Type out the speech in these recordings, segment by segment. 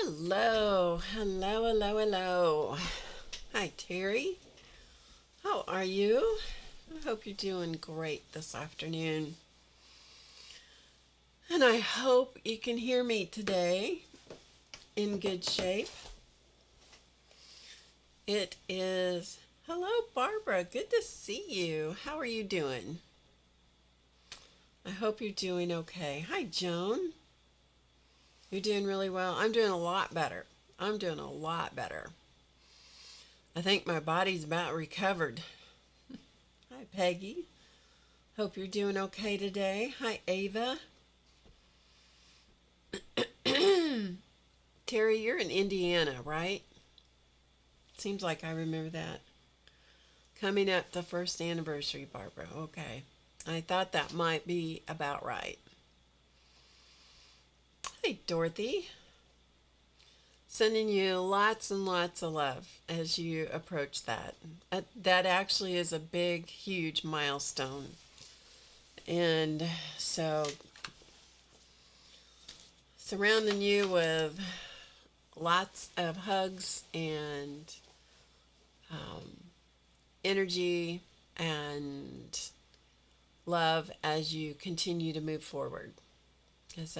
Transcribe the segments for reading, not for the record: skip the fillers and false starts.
Hello, hello, hello, hello. Hi, Terry. How are you? I hope you're doing great this afternoon. And I hope you can hear me today in good shape. It is, hello, Barbara. Good to see you. How are you doing? I hope you're doing okay. Hi, Joan. You're doing really well. I'm doing a lot better. I'm doing a lot better. I think my body's about recovered. Hi, Peggy. Hope you're doing okay today. Hi, Ava. Terry, you're in Indiana, right? Seems like I remember that. Coming up the first anniversary, Barbara. Okay. I thought that might be about right. Hey, Dorothy. Sending you lots and lots of love as you approach that. That actually is a big, huge milestone. And so, surrounding you with lots of hugs and energy and love as you continue to move forward. Because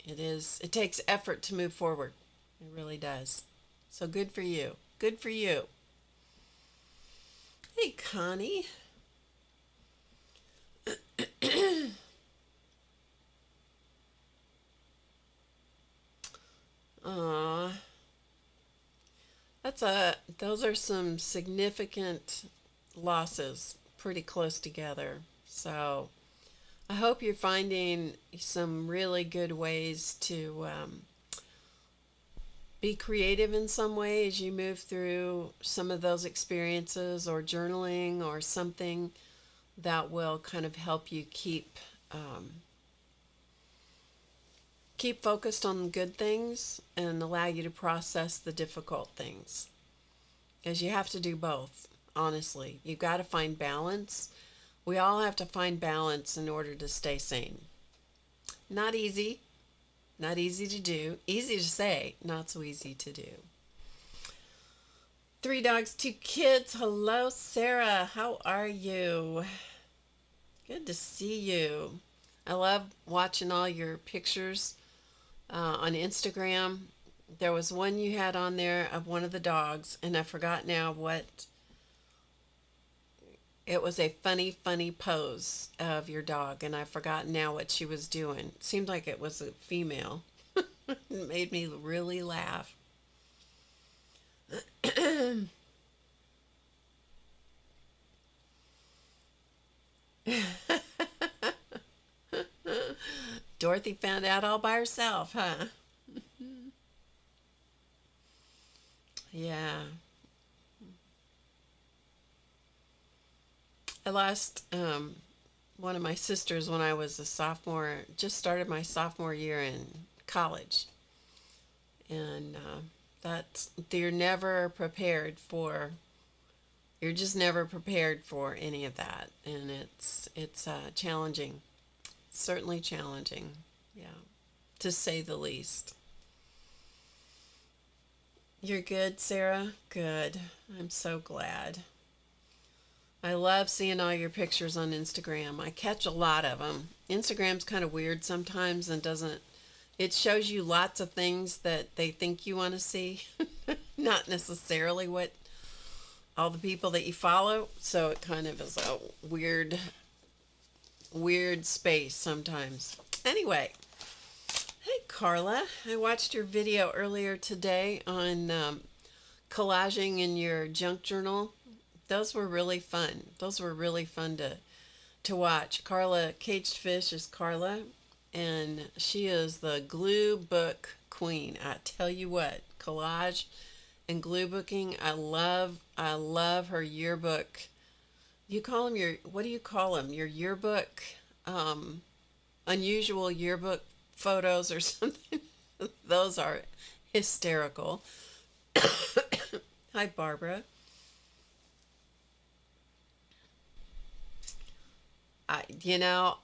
it takes effort to move forward. It really does. So good for you. Good for you. Hey, Connie. Aw. Those are some significant losses pretty close together. So I hope you're finding some really good ways to be creative in some way as you move through some of those experiences, or journaling, or something that will kind of help you keep focused on the good things and allow you to process the difficult things. Because you have to do both, honestly. You've got to find balance. We all have to find balance in order to stay sane. Not easy. Not easy to do. Easy to say, not so easy to do. 3 dogs, 2 kids. Hello, Sarah. How are you? Good to see you. I love watching all your pictures on Instagram. There was one you had on there of one of the dogs, and I forgot now what. It was a funny, funny pose of your dog, and I've forgotten now what she was doing. It seemed like it was a female. It made me really laugh. Dorothy found out all by herself, huh? Yeah. I lost one of my sisters when I was a sophomore, just started my sophomore year in college. And you're never prepared for, you're just never prepared for any of that. And it's challenging, certainly challenging, yeah, to say the least. You're good, Sarah? Good. I'm so glad. I love seeing all your pictures on Instagram. I catch a lot of them. Instagram's kind of weird sometimes and it shows you lots of things that they think you want to see, not necessarily what all the people that you follow. So it kind of is a weird space sometimes. Anyway, hey, Carla. I watched your video earlier today on collaging in your junk journal. Those were really fun. Those were really fun to watch. Carla, Caged Fish is Carla, and she is the glue book queen. I tell you what, collage and glue booking, I love her yearbook. You call them what do you call them? Your yearbook, unusual yearbook photos or something. Those are hysterical. Hi, Barbara.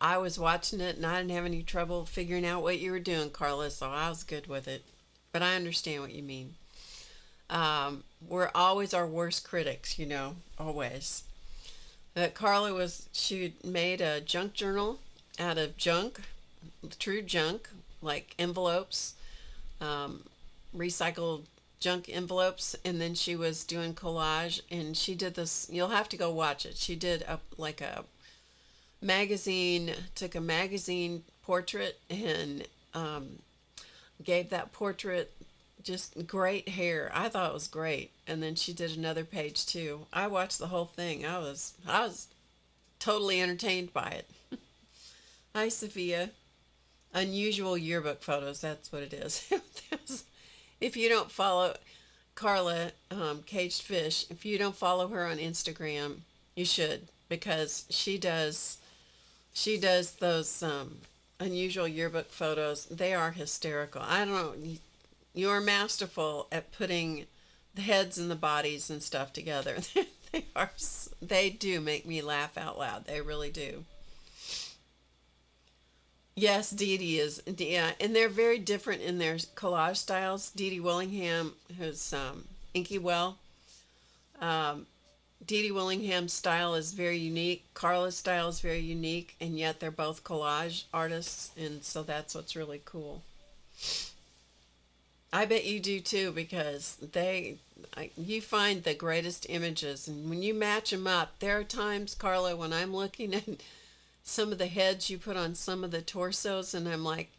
I was watching it and I didn't have any trouble figuring out what you were doing, Carla, so I was good with it. but I understand what you mean. We're always our worst critics, always. She made a junk journal out of junk, true junk, like envelopes, um, recycled junk envelopes, and then she was doing collage, and she did this. You'll have to go watch it. She did a magazine, took a magazine portrait and gave that portrait just great hair. I thought it was great. And then she did another page too. I watched the whole thing. I was totally entertained by it. Hi, Sophia. Unusual yearbook photos. That's what it is. If you don't follow Carla, Caged Fish, if you don't follow her on Instagram, you should, because she does those unusual yearbook photos. They are hysterical. I don't know. You're masterful at putting the heads and the bodies and stuff together. They do make me laugh out loud. They really do. Yes, Dee Dee is. Yeah, and they're very different in their collage styles. Dee Dee Willingham, who's Inky Well. Um, Dee Dee Willingham's style is very unique. Carla's style is very unique, and yet they're both collage artists, and so that's what's really cool. I bet you do too, because you find the greatest images, and when you match them up, there are times, Carla, when I'm looking at some of the heads you put on some of the torsos, and I'm like,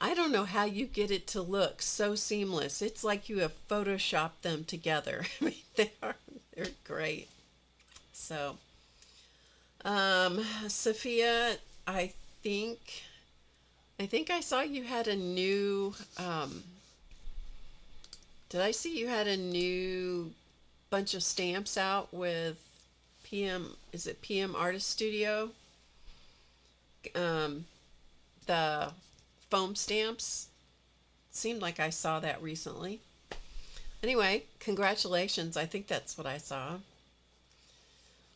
I don't know how you get it to look so seamless. It's like you have photoshopped them together. I mean, they're great. So, Sophia, think I think I saw you had a new. Did I see you had a new bunch of stamps out with PM? Is it PM Artist Studio? Um, the foam stamps. Seemed like I saw that recently. Anyway, congratulations. I think that's what I saw.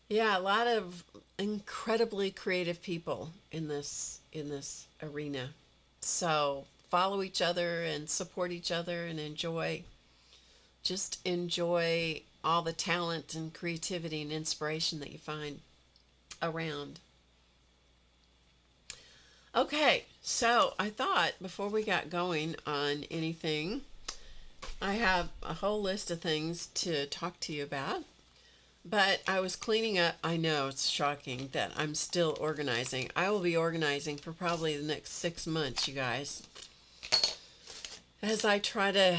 Yeah, a lot of incredibly creative people in this arena. So follow each other and support each other and enjoy all the talent and creativity and inspiration that you find around. Okay, so I thought before we got going on anything, I have a whole list of things to talk to you about. But I was cleaning up. I know it's shocking that I'm still organizing. I will be organizing for probably the next 6 months, you guys, as I try to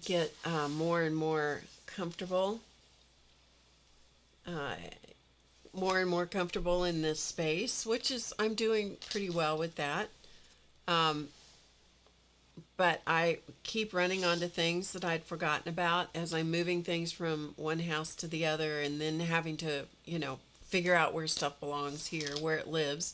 get more and more comfortable, uh, more and more comfortable in this space, which is, I'm doing pretty well with that. Um, but I keep running onto things that I'd forgotten about as I'm moving things from one house to the other, and then having to, figure out where stuff belongs here, where it lives.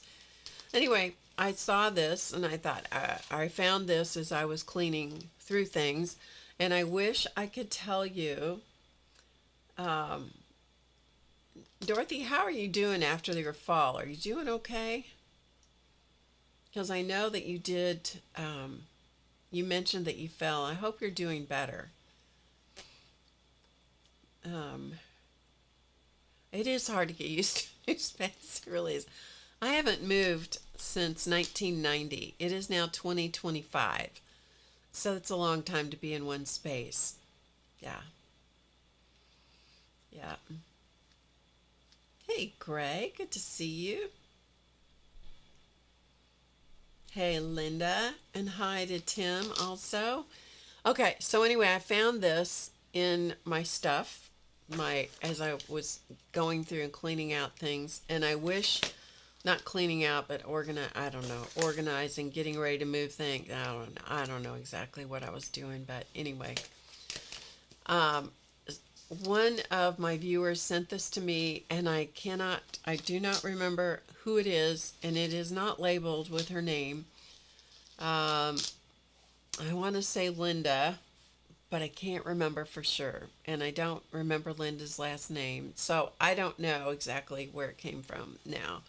Anyway, I saw this and I thought, I found this as I was cleaning through things, and I wish I could tell you, um, Dorothy, how are you doing after your fall? Are you doing okay? Because I know that you did. You mentioned that you fell. I hope you're doing better. Um, it is hard to get used to new space. It really is. I haven't moved since 1990. It is now 2025. So it's a long time to be in one space. Yeah. Yeah. Hey, Greg. Good to see you. Hey, Linda, and hi to Tim also. Okay, so anyway, I found this in my stuff, as I was going through and cleaning out things, and I wish, not cleaning out, but organizing, getting ready to move things. I don't know exactly what I was doing, but anyway, um, one of my viewers sent this to me, and I do not remember who it is, and it is not labeled with her name. I want to say Linda, but I can't remember for sure, and I don't remember Linda's last name, so I don't know exactly where it came from now.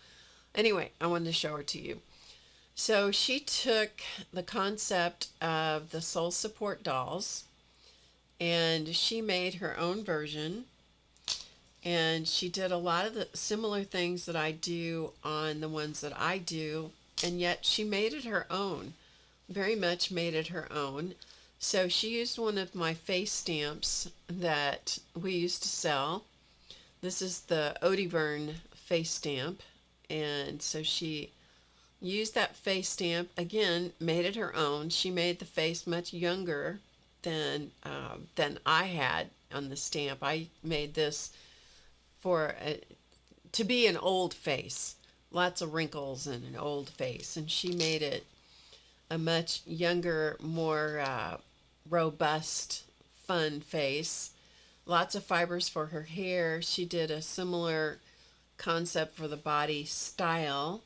Anyway, I wanted to show her to you. So she took the concept of the soul support dolls and she made her own version, and she did a lot of the similar things that I do on the ones that I do, and yet she made it her own, very much made it her own. So she used one of my face stamps that we used to sell. This is the Odivern face stamp, and so she used that face stamp again, made it her own. She made the face much younger than I had on the stamp. I made this to be an old face, lots of wrinkles and an old face, and she made it a much younger, more robust, fun face. Lots of fibers for her hair. She did a similar concept for the body style,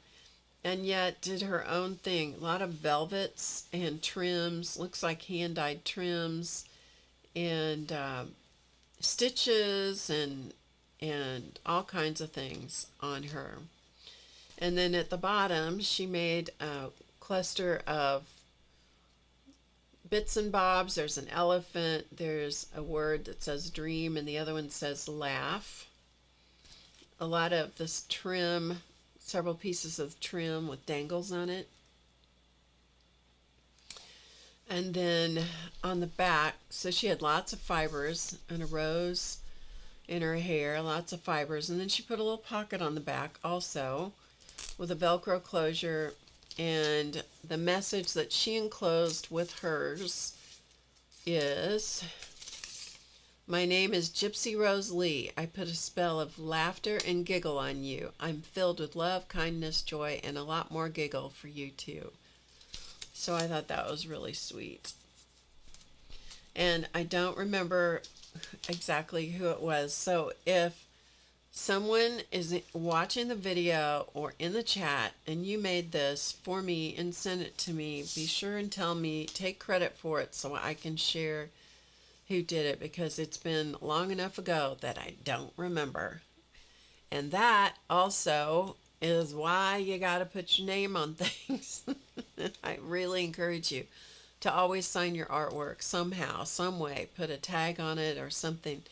and yet did her own thing. A lot of velvets and trims, looks like hand-dyed trims, and stitches and all kinds of things on her. And then at the bottom, she made a cluster of bits and bobs. There's an elephant, there's a word that says dream, and the other one says laugh. A lot of this trim, several pieces of trim with dangles on it. And then on the back, so she had lots of fibers and a rose in her hair, lots of fibers, and then she put a little pocket on the back also with a Velcro closure, and the message that she enclosed with hers is, "My name is Gypsy Rose Lee. I put a spell of laughter and giggle on you. I'm filled with love, kindness, joy, and a lot more giggle for you too." So I thought that was really sweet. And I don't remember exactly who it was. So if someone is watching the video or in the chat and you made this for me and sent it to me, be sure and tell me, take credit for it so I can share who did it, because it's been long enough ago that I don't remember. And that also is why you got to put your name on things. I really encourage you to always sign your artwork somehow, some way, put a tag on it or something,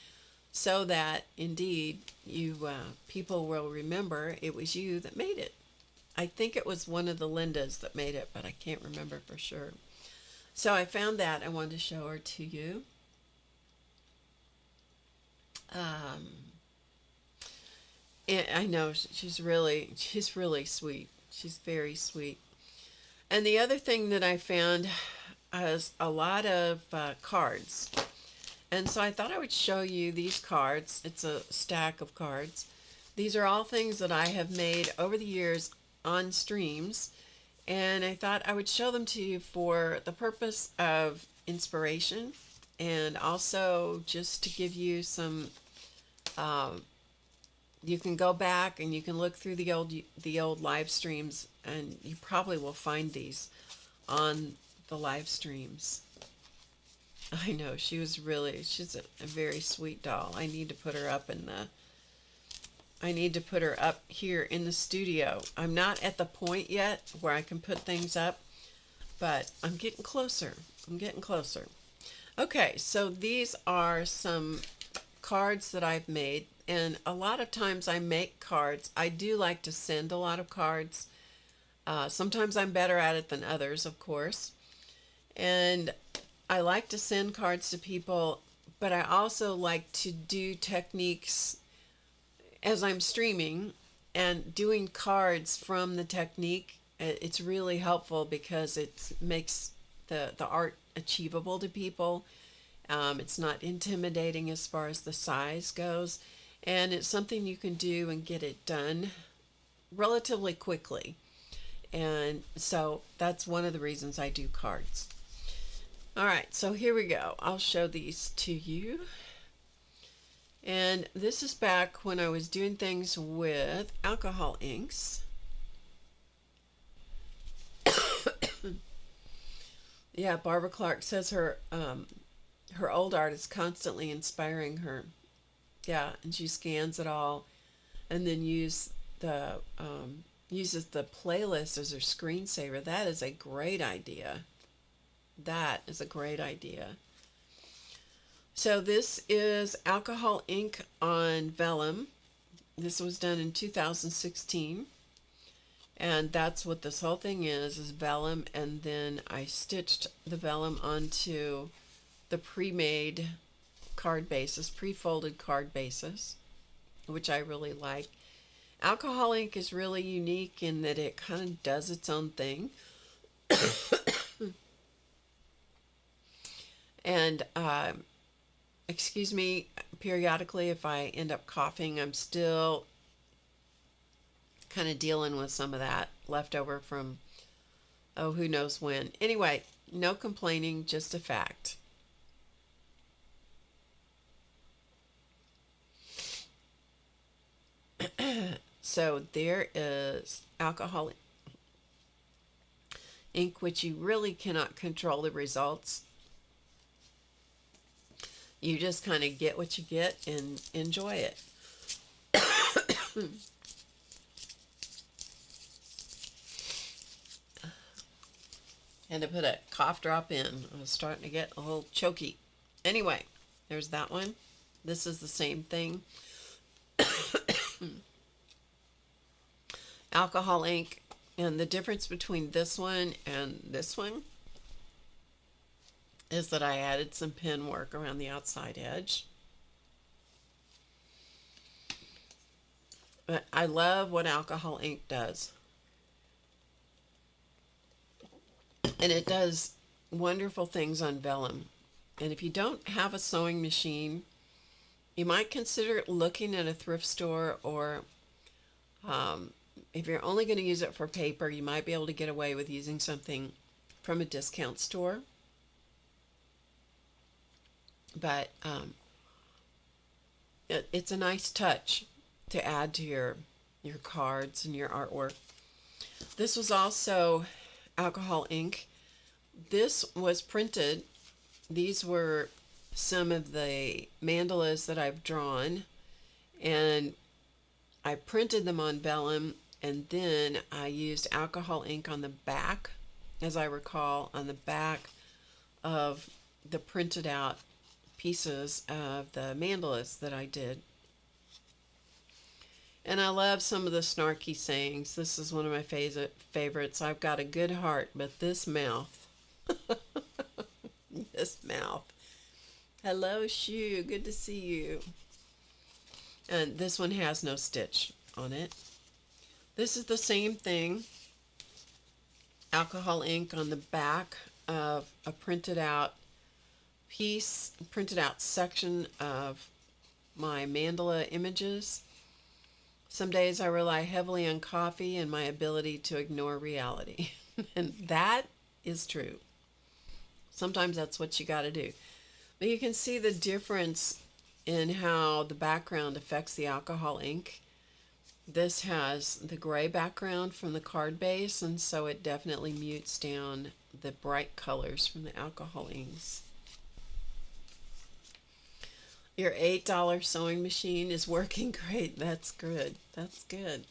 so that indeed you people will remember it was you that made it. I think it was one of the Lindas that made it, but I can't remember for sure. So I found that. I wanted to show her to you. I know she's really sweet. She's very sweet. And the other thing that I found is a lot of cards. And so I thought I would show you these cards. It's a stack of cards. These are all things that I have made over the years on streams. And I thought I would show them to you for the purpose of inspiration, and also just to give you some, you can go back and you can look through the old live streams, and you probably will find these on the live streams. I know she's a very sweet doll. I need to put her up here in the studio. I'm not at the point yet where I can put things up, but I'm getting closer. Okay, so these are some cards that I've made, and a lot of times I make cards. I do like to send a lot of cards. Sometimes I'm better at it than others, of course. And I like to send cards to people, but I also like to do techniques as I'm streaming and doing cards from the technique. It's really helpful because it makes the art achievable to people. It's not intimidating as far as the size goes, and it's something you can do and get it done relatively quickly. And so that's one of the reasons I do cards. All right, so here we go. I'll show these to you. And this is back when I was doing things with alcohol inks. Yeah, Barbara Clark says her old art is constantly inspiring her. Yeah, and she scans it all and then use the uses the playlist as their screensaver. That is a great idea. That is a great idea. So this is alcohol ink on vellum. This was done in 2016. And that's what this whole thing is vellum. And then I stitched the vellum onto the pre-made card bases, pre-folded card bases, which I really like. Alcohol ink is really unique in that it kind of does its own thing. And excuse me periodically if I end up coughing. I'm still kind of dealing with some of that leftover from, oh, who knows when. Anyway, no complaining, just a fact. So there is alcohol ink, which you really cannot control the results. You just kind of get what you get and enjoy it. And to put a cough drop in, I was starting to get a little choky. Anyway, there's that one. This is the same thing. Alcohol ink, and the difference between this one and this one is that I added some pen work around the outside edge. But I love what alcohol ink does. And it does wonderful things on vellum. And if you don't have a sewing machine, you might consider looking at a thrift store, or if you're only going to use it for paper, you might be able to get away with using something from a discount store. But it's a nice touch to add to your cards and your artwork. This was also alcohol ink. This was printed. These were some of the mandalas that I've drawn, and I printed them on vellum, and then I used alcohol ink on the back, as I recall, on the back of the printed out pieces of the mandalas that I did. And I love some of the snarky sayings. This is one of my favorites. I've got a good heart, but this mouth. This mouth. Hello, Shu. Good to see you. And this one has no stitch on it. This is the same thing. Alcohol ink on the back of a printed out piece, printed out section of my mandala images. Some days I rely heavily on coffee and my ability to ignore reality. And that is true. Sometimes that's what you got to do. But you can see the difference in how the background affects the alcohol ink. This has the gray background from the card base, and so it definitely mutes down the bright colors from the alcohol inks. Your $8 sewing machine is working great. That's good. That's good.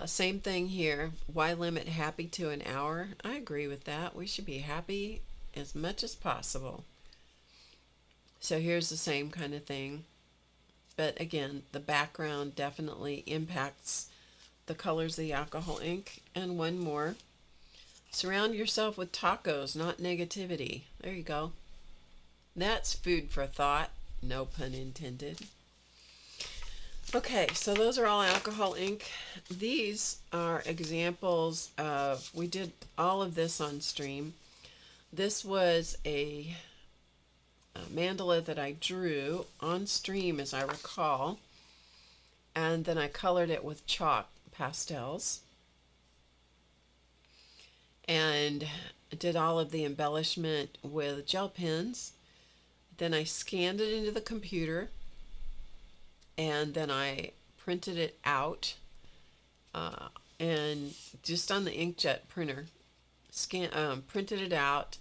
Same thing here. Why limit happy to an hour? I agree with that. We should be happy as much as possible. So here's the same kind of thing. But again, the background definitely impacts the colors of the alcohol ink. And one more. Surround yourself with tacos, not negativity. There you go. That's food for thought. No pun intended. Okay, so those are all alcohol ink. These are examples of, we did all of this on stream. This was a mandala that I drew on stream, as I recall, and then I colored it with chalk pastels and did all of the embellishment with gel pens. Then I scanned it into the computer, and then I printed it out, and just on the inkjet printer, printed it out,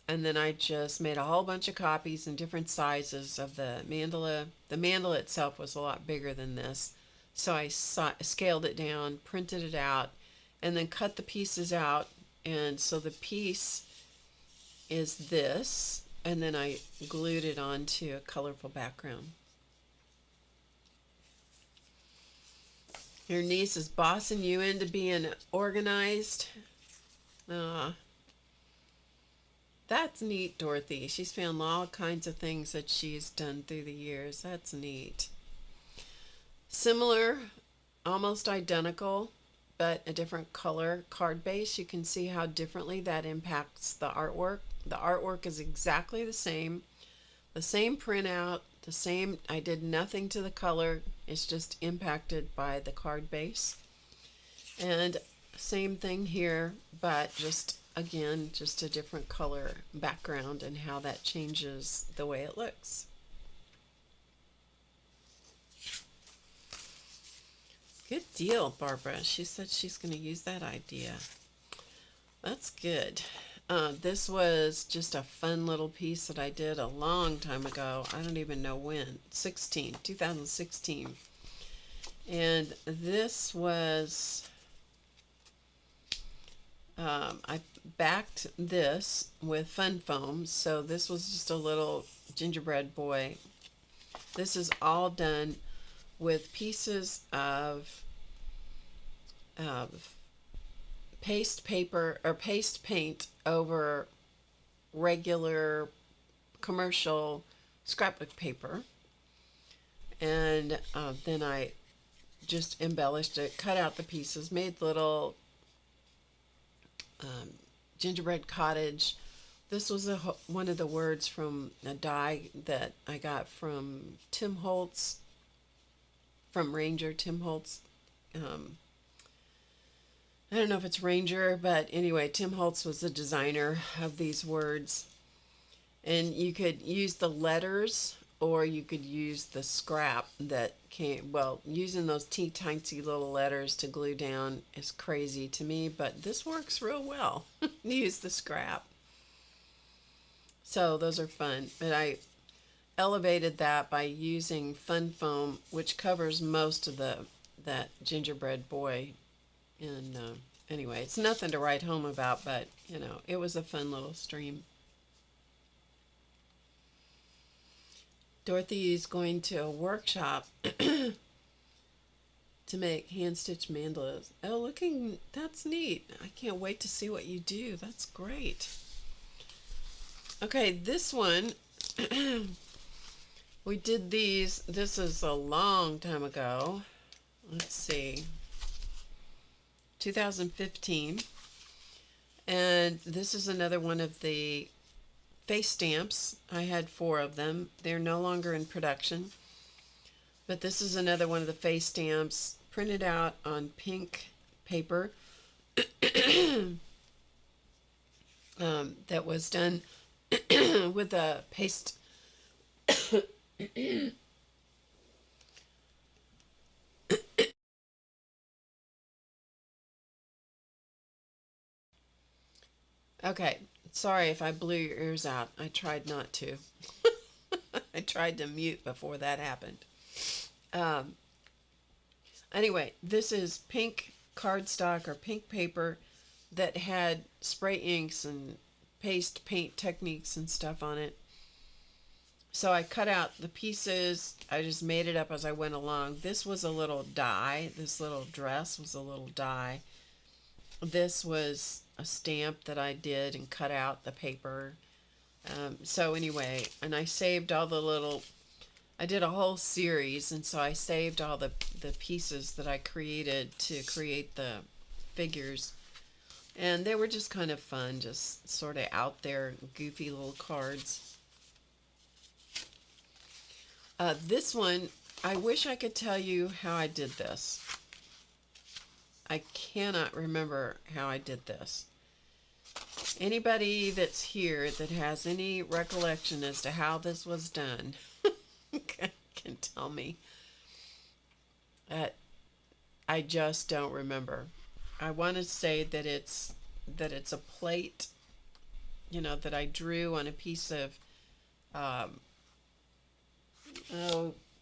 and then I just made a whole bunch of copies in different sizes of the mandala. The mandala itself was a lot bigger than this, So I scaled it down, printed it out, and then cut the pieces out. And so the piece is this, and then I glued it onto a colorful background. Your niece is bossing you into being organized. That's neat, Dorothy. She's found all kinds of things that she's done through the years. That's neat. Similar, almost identical, but a different color card base. You can see how differently that impacts the artwork. The artwork is exactly the same printout, the same. I did nothing to the color. It's just impacted by the card base. And same thing here, but just again, just a different color background and how that changes the way it looks. Good deal, Barbara. She said she's going to use that idea. That's good. This was just a fun little piece that I did a long time ago. I don't even know when. 2016. And this was, I backed this with fun foam. So this was just a little gingerbread boy. This is all done with pieces of paste paper or paste paint over regular commercial scrapbook paper, and then I just embellished it, cut out the pieces, made little gingerbread cottage. This was one of the words from a die that I got from Tim Holtz, from Ranger Tim Holtz. I don't know if it's Ranger, but anyway, Tim Holtz was the designer of these words. And you could use the letters, or you could use the scrap that came. Well, using those tiny little letters to glue down is crazy to me, but this works real well. Use the scrap. So those are fun. But I elevated that by using fun foam, which covers most of that gingerbread boy. And anyway, it's nothing to write home about, but you know, it was a fun little stream. Dorothy is going to a workshop to make hand-stitched mandalas. Oh, that's neat. I can't wait to see what you do. That's great. Okay, this one, we did these. This is a long time ago. Let's see. 2015, and this is another one of the face stamps. I had 4 of them. They're no longer in production, but this is another one of the face stamps printed out on pink paper that was done with a paste Okay, sorry if I blew your ears out. I tried not to. I tried to mute before that happened. Anyway, this is pink cardstock or pink paper that had spray inks and paste paint techniques and stuff on it. So I cut out the pieces. I just made it up as I went along. This was a little die. This little dress was a little die. This was a stamp that I did and cut out the paper. So anyway, and I saved all the little, I did a whole series, and so I saved all the pieces that I created to create the figures. And they were just kind of fun, just sort of out there, goofy little cards. This one, I wish I could tell you how I did this. I cannot remember how I did this. Anybody that's here that has any recollection as to how this was done can tell me. I just don't remember. I want to say that it's a plate, you know, that I drew on a piece of, oh,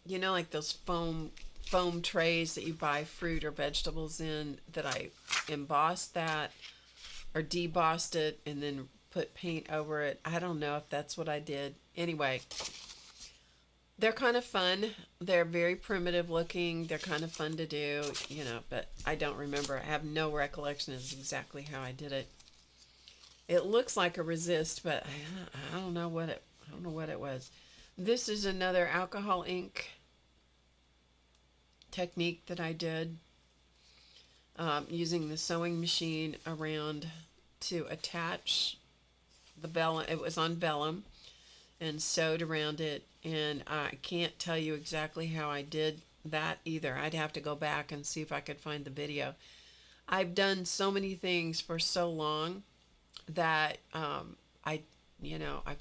you know, like those foam trays that you buy fruit or vegetables in, that I embossed that or debossed it and then put paint over it. I don't know if that's what I did. Anyway, they're kind of fun. They're very primitive looking. They're kind of fun to do, you know, but I don't remember. I have no recollection of exactly how I did it. It looks like a resist, but I don't know what it was. This is another alcohol ink technique that I did using the sewing machine around to attach the vellum. It was on vellum and sewed around it, and I can't tell you exactly how I did that either. I'd have to go back and see if I could find the video. I've done so many things for so long that I've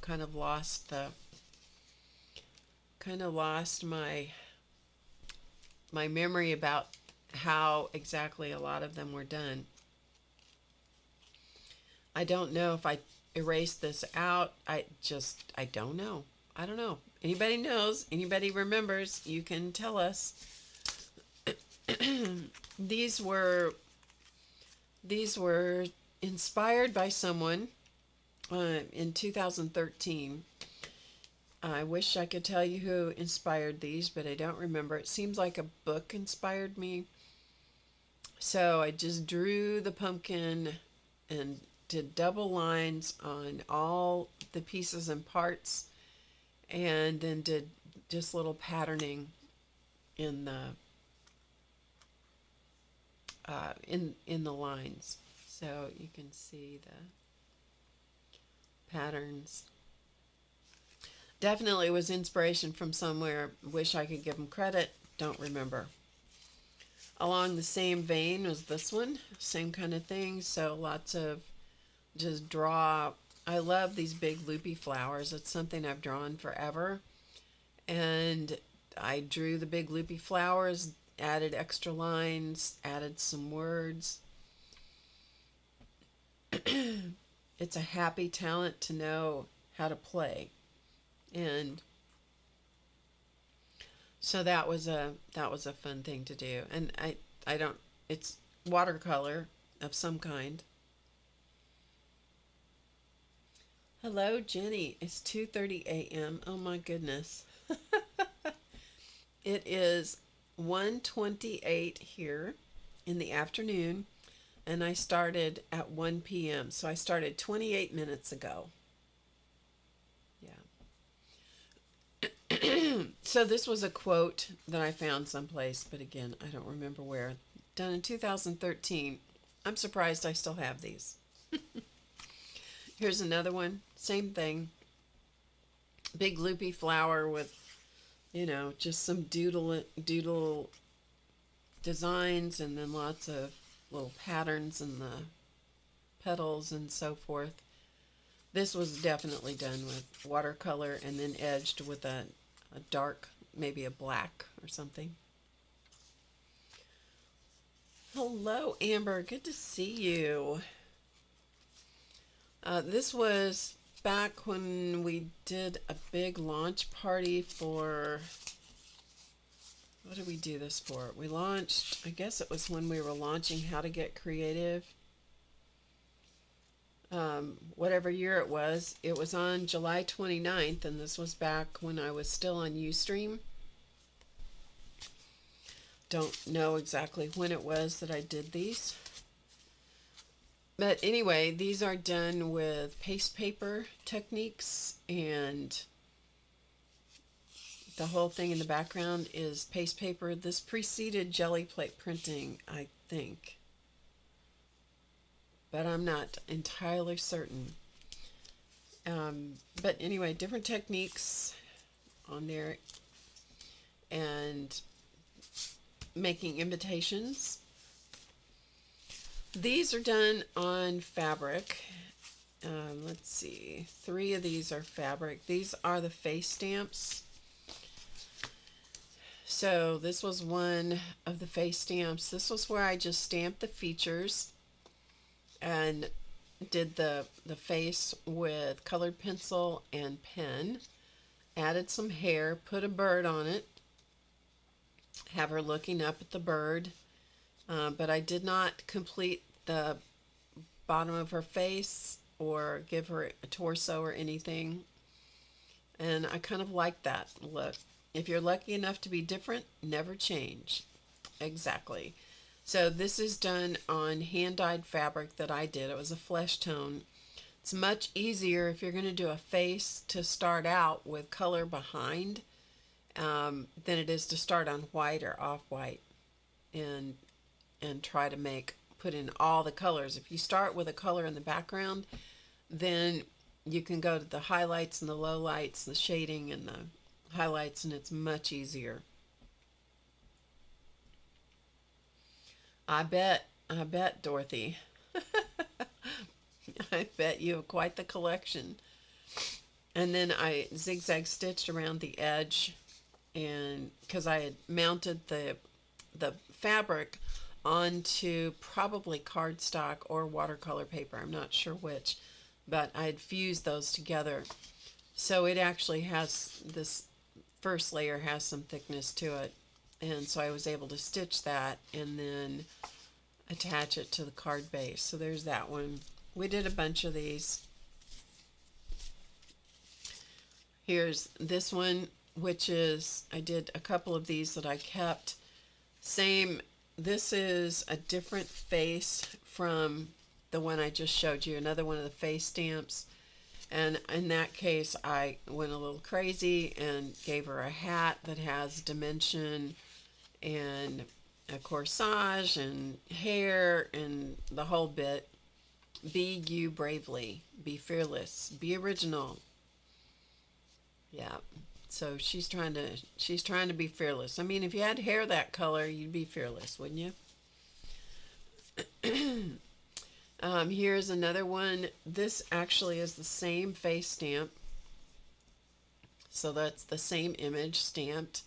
kind of lost my memory about how exactly a lot of them were done. I don't know if I erased this out. I don't know. I don't know. Anybody knows? Anybody remembers? You can tell us. These were inspired by someone in 2013. I wish I could tell you who inspired these, but I don't remember. It seems like a book inspired me. So I just drew the pumpkin and did double lines on all the pieces and parts, and then did just little patterning in the in the lines, so you can see the patterns. Definitely was inspiration from somewhere. Wish I could give them credit. Don't remember. Along the same vein was this one. Same kind of thing. So lots of just draw. I love these big loopy flowers. It's something I've drawn forever. And I drew the big loopy flowers, added extra lines, added some words. It's a happy talent to know how to play. And so that was a fun thing to do. And I don't, it's watercolor of some kind. Hello, Jenny. It's 2:30 a.m. Oh my goodness. It is 1:28 here in the afternoon, and I started at 1 p.m. So I started 28 minutes ago. Yeah. So this was a quote that I found someplace, but again, I don't remember where. Done in 2013. I'm surprised I still have these. Here's another one. Same thing. Big loopy flower with, just some doodle designs, and then lots of little patterns in the petals and so forth. This was definitely done with watercolor and then edged with a dark, maybe a black or something. Hello, Amber. Good to see you. This was back when we did a big launch party for, what did we do this for? We launched, I guess it was when we were launching How to Get Creative. Whatever year it was on July 29th, and this was back when I was still on Ustream. Don't know exactly when it was that I did these. But anyway, these are done with paste paper techniques, and the whole thing in the background is paste paper. This preceded jelly plate printing, I think, but I'm not entirely certain. But anyway, different techniques on there, and making invitations. These are done on fabric. Let's see, 3 of these are fabric. These are the face stamps. So this was one of the face stamps. This was where I just stamped the features and did the face with colored pencil and pen. Added some hair, put a bird on it, have her looking up at the bird, but I did not complete the bottom of her face or give her a torso or anything. And I kind of like that look. If you're lucky enough to be different, never change. Exactly. So this is done on hand-dyed fabric that I did. It was a flesh tone. It's much easier if you're going to do a face to start out with color behind than it is to start on white or off-white and try to put in all the colors. If you start with a color in the background, then you can go to the highlights and the lowlights, the shading and the highlights, and it's much easier. I bet, Dorothy. I bet you have quite the collection. And then I zigzag stitched around the edge, and because I had mounted the fabric onto probably cardstock or watercolor paper, I'm not sure which, but I had fused those together. So it actually has, this first layer has some thickness to it. And so I was able to stitch that and then attach it to the card base. So there's that one. We did a bunch of these. Here's this one, which is, I did a couple of these that I kept. Same, this is a different face from the one I just showed you, another one of the face stamps. And in that case, I went a little crazy and gave her a hat that has dimension and a corsage and hair and the whole bit. Be you bravely, be fearless, be original. Yeah. So she's trying to be fearless. I mean, if you had hair that color, you'd be fearless, wouldn't you? Here's another one. This actually is the same face stamp. So that's the same image stamped,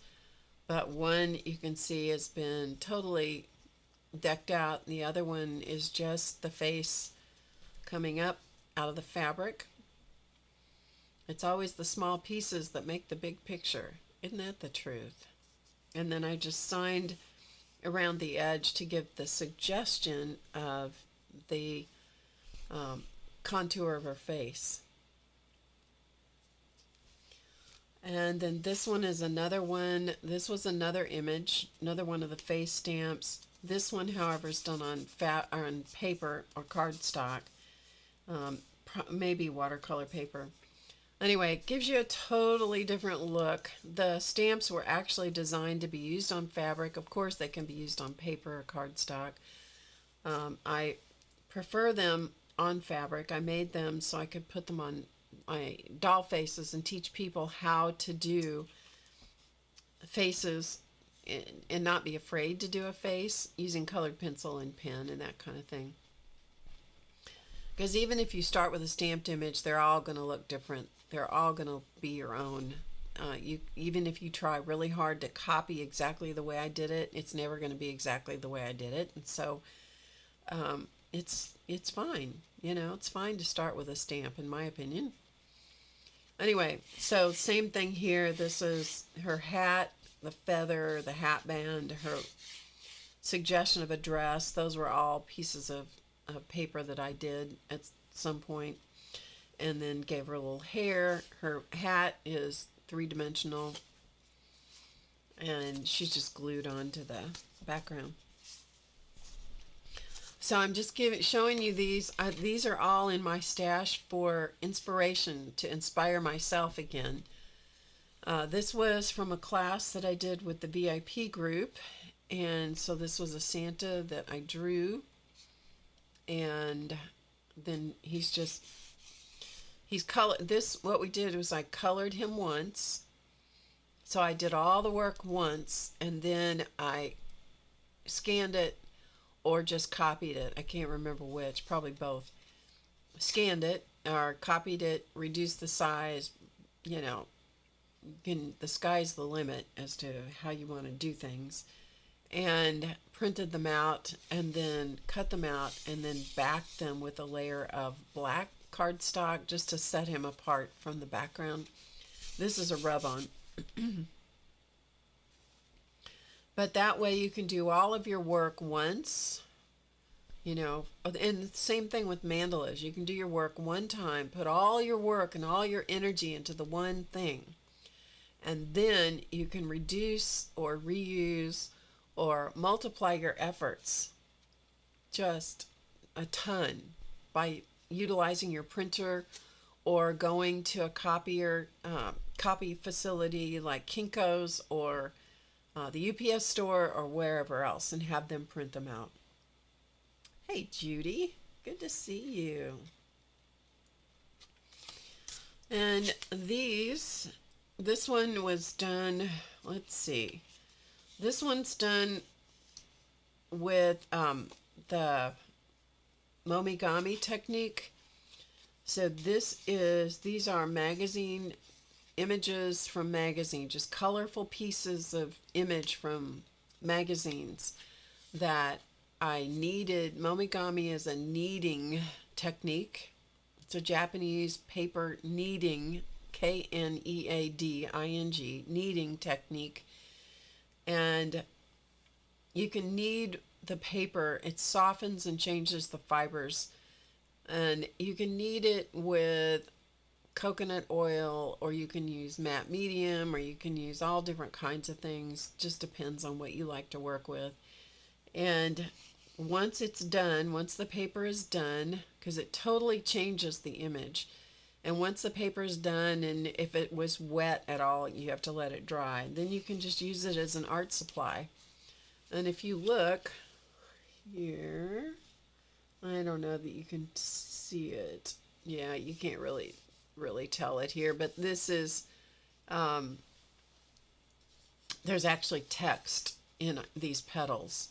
but one you can see has been totally decked out, and the other one is just the face coming up out of the fabric. It's always the small pieces that make the big picture. Isn't that the truth? And then I just signed around the edge to give the suggestion of the contour of her face. And then this one is another one. This was another image, another one of the face stamps. This one, however, is done on paper or cardstock, maybe watercolor paper. Anyway, it gives you a totally different look. The stamps were actually designed to be used on fabric. Of course, they can be used on paper or cardstock. I prefer them on fabric. I made them so I could put them on my doll faces and teach people how to do faces and not be afraid to do a face using colored pencil and pen and that kind of thing. Because even if you start with a stamped image, they're all going to look different. They're all going to be your own. Even if you try really hard to copy exactly the way I did it, it's never going to be exactly the way I did it. And so it's fine. You know, it's fine to start with a stamp, in my opinion. Anyway, so same thing here. This is her hat, the feather, the hat band, her suggestion of a dress. Those were all pieces of paper that I did at some point, and then gave her a little hair. Her hat is three-dimensional, and she's just glued onto the background. So I'm just showing you these. These are all in my stash for inspiration, to inspire myself again. This was from a class that I did with the VIP group, and so this was a Santa that I drew, and then he's colored. What we did was I colored him once, so I did all the work once, and then I scanned it or just copied it. I can't remember which, probably both. Scanned it or copied it, reduced the size, you know, the sky's the limit as to how you want to do things, and printed them out and then cut them out and then backed them with a layer of black cardstock just to set him apart from the background. This is a rub-on. But that way you can do all of your work once, you know, and the same thing with mandalas. You can do your work one time, put all your work and all your energy into the one thing. And then you can reduce or reuse or multiply your efforts just a ton by utilizing your printer or going to a copy facility like Kinko's or the UPS store or wherever else and have them print them out. Hey, Judy. Good to see you. And this one was done, let's see. This one's done with the Momigami technique. So these are magazine images from magazine, just colorful pieces of image from magazines that I kneaded. Momigami is a kneading technique. It's a Japanese paper kneading, Kneading, kneading technique. And you can knead the paper. It softens and changes the fibers. And you can knead it with coconut oil, or you can use matte medium, or you can use all different kinds of things. Just depends on what you like to work with. And once it's done, once the paper is done, because it totally changes the image. And once the paper is done, and if it was wet at all, you have to let it dry. Then you can just use it as an art supply. And if you look here, I don't know that you can see it. Yeah, you can't really tell it here, but this is, there's actually text in these petals,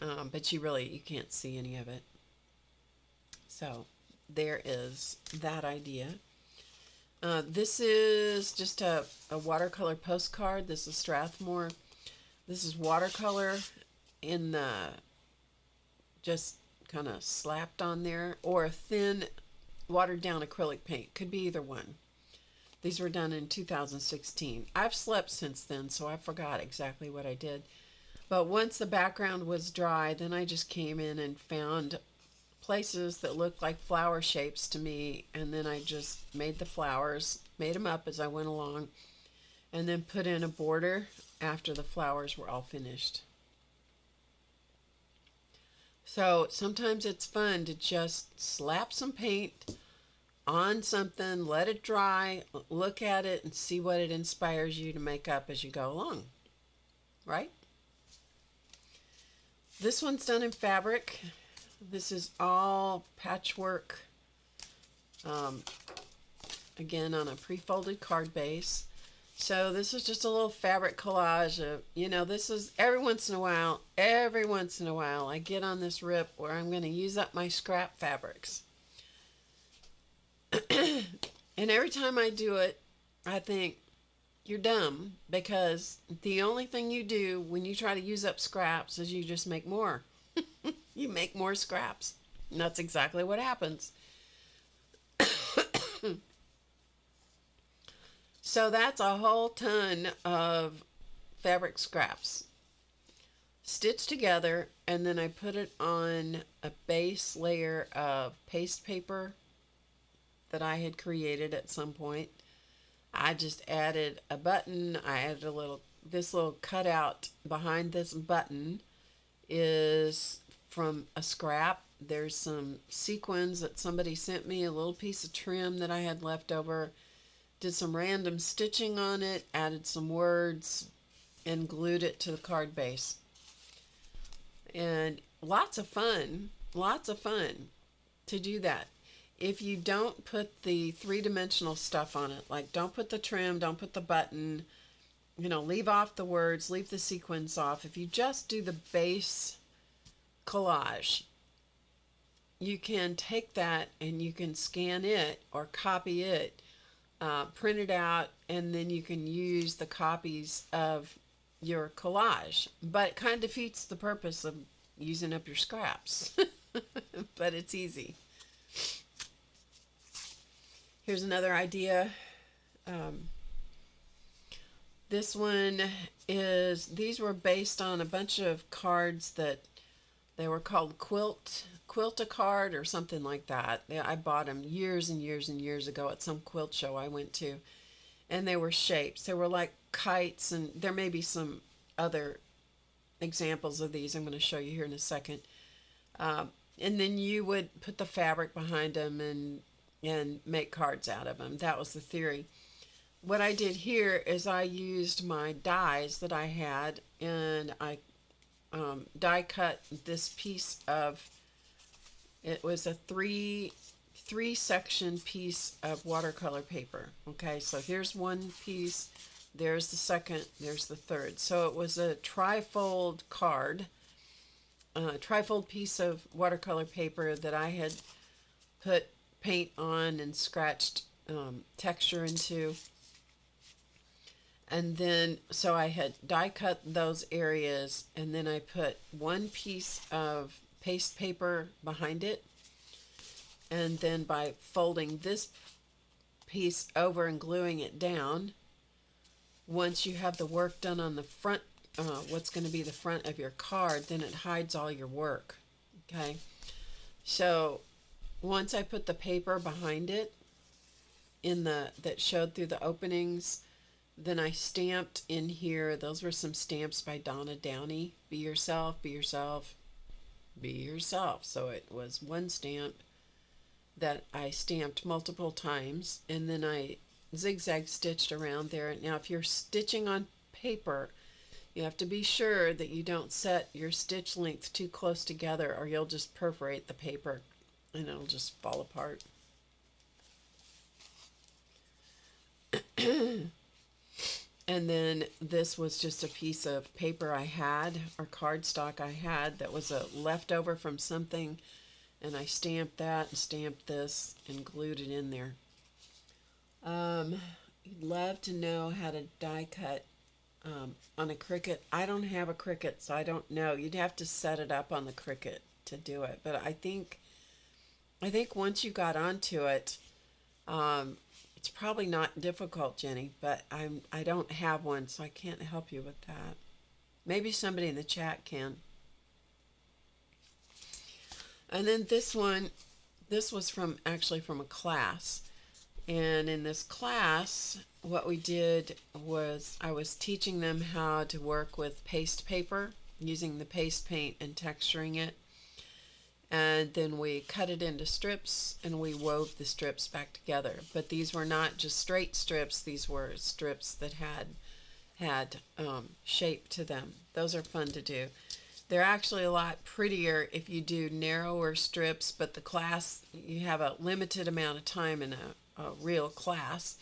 but you can't see any of it. So there is that idea. This is just a watercolor postcard. This is Strathmore. This is watercolor in the, just kind of slapped on there, or a thin watered down acrylic paint. Could be either one. These were done in 2016. I've slept since then, so I forgot exactly what I did. But once the background was dry, then I just came in and found places that looked like flower shapes to me, and then I just made the flowers, made them up as I went along, and then put in a border after the flowers were all finished. So sometimes it's fun to just slap some paint on something, let it dry, look at it, and see what it inspires you to make up as you go along. Right? This one's done in fabric. This is all patchwork, again on a pre-folded card base. So this is just a little fabric collage of, this is every once in a while, I get on this rip where I'm going to use up my scrap fabrics. And every time I do it, I think, you're dumb, because the only thing you do when you try to use up scraps is you just make more. You make more scraps. And that's exactly what happens. So that's a whole ton of fabric scraps stitched together, and then I put it on a base layer of paste paper that I had created at some point. I just added a button. I added this little cutout behind this button is from a scrap. There's some sequins that somebody sent me, a little piece of trim that I had left over. Did some random stitching on it, added some words, and glued it to the card base. And lots of fun to do that. If you don't put the three-dimensional stuff on it, like don't put the trim, don't put the button, leave off the words, leave the sequins off. If you just do the base collage, you can take that and you can scan it or copy it, print it out, and then you can use the copies of your collage. But it kind of defeats the purpose of using up your scraps. But it's easy. Here's another idea. This one is, these were based on a bunch of cards that they were called quilt-a-card or something like that. I bought them years and years and years ago at some quilt show I went to. And they were shapes. They were like kites, and there may be some other examples of these I'm going to show you here in a second. And then you would put the fabric behind them and make cards out of them. That was the theory. What I did here is I used my dies that I had, and I die cut this piece of, it was a three section piece of watercolor paper. Okay, so here's one piece, there's the second, there's the third. So it was a trifold card, trifold piece of watercolor paper that I had put paint on and scratched texture into. And then, so I had die cut those areas, and then I put one piece of paste paper behind it. And then by folding this piece over and gluing it down, once you have the work done on the front, what's going to be the front of your card, then it hides all your work. Okay, so once I put the paper behind it in that showed through the openings, then I stamped in here. Those were some stamps by Donna Downey. Be yourself, be yourself, be yourself. So it was one stamp that I stamped multiple times, and then I zigzag stitched around there. Now, if you're stitching on paper, you have to be sure that you don't set your stitch length too close together, or you'll just perforate the paper and it'll just fall apart. And then this was just a piece of paper I had, or cardstock I had, that was a leftover from something, and I stamped that and stamped this and glued it in there. You'd love to know how to die cut on a Cricut. I don't have a Cricut, so I don't know. You'd have to set it up on the Cricut to do it. But I think once you got onto it, it's probably not difficult, Jenny, but I don't have one, so I can't help you with that. Maybe somebody in the chat can. And then this one, this was actually from a class. And in this class, what we did was I was teaching them how to work with paste paper, using the paste paint and texturing it. And then we cut it into strips, and we wove the strips back together. But these were not just straight strips. These were strips that had shape to them. Those are fun to do. They're actually a lot prettier if you do narrower strips, but the class, you have a limited amount of time in a real class.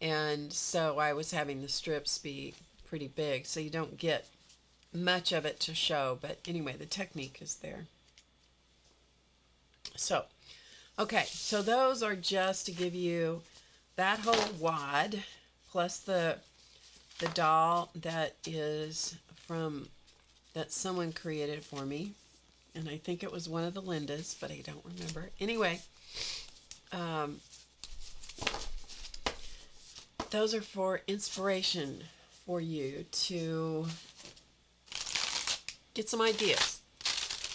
And so I was having the strips be pretty big, so you don't get much of it to show. But anyway, the technique is there. So, okay, so those are just to give you that whole wad, plus the doll that is that someone created for me, and I think it was one of the Lindas, but I don't remember. Anyway, those are for inspiration for you to get some ideas.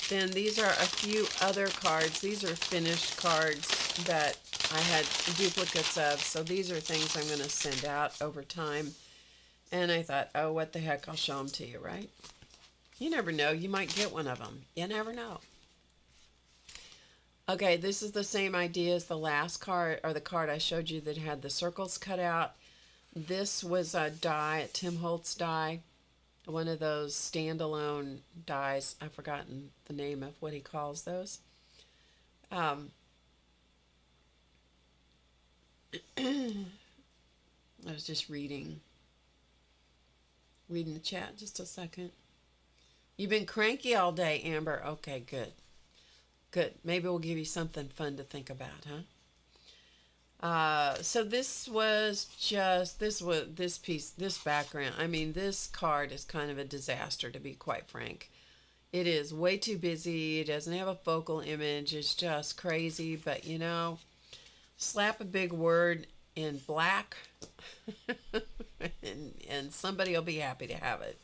Then these are a few other cards. These are finished cards that I had duplicates of. So these are things I'm going to send out over time. And I thought, oh, what the heck, I'll show them to you, right? You never know. You might get one of them. You never know. Okay, this is the same idea as the last card, or the card I showed you that had the circles cut out. This was a die, a Tim Holtz die. One of those standalone dies. I've forgotten the name of what he calls those. I was just reading the chat. Just a second. You've been cranky all day, Amber. Okay, good. Good. Maybe we'll give you something fun to think about, huh? So this was just, this background. I mean, this card is kind of a disaster, to be quite frank. It is way too busy. It doesn't have a focal image. It's just crazy. But, you know, slap a big word in black and somebody will be happy to have it,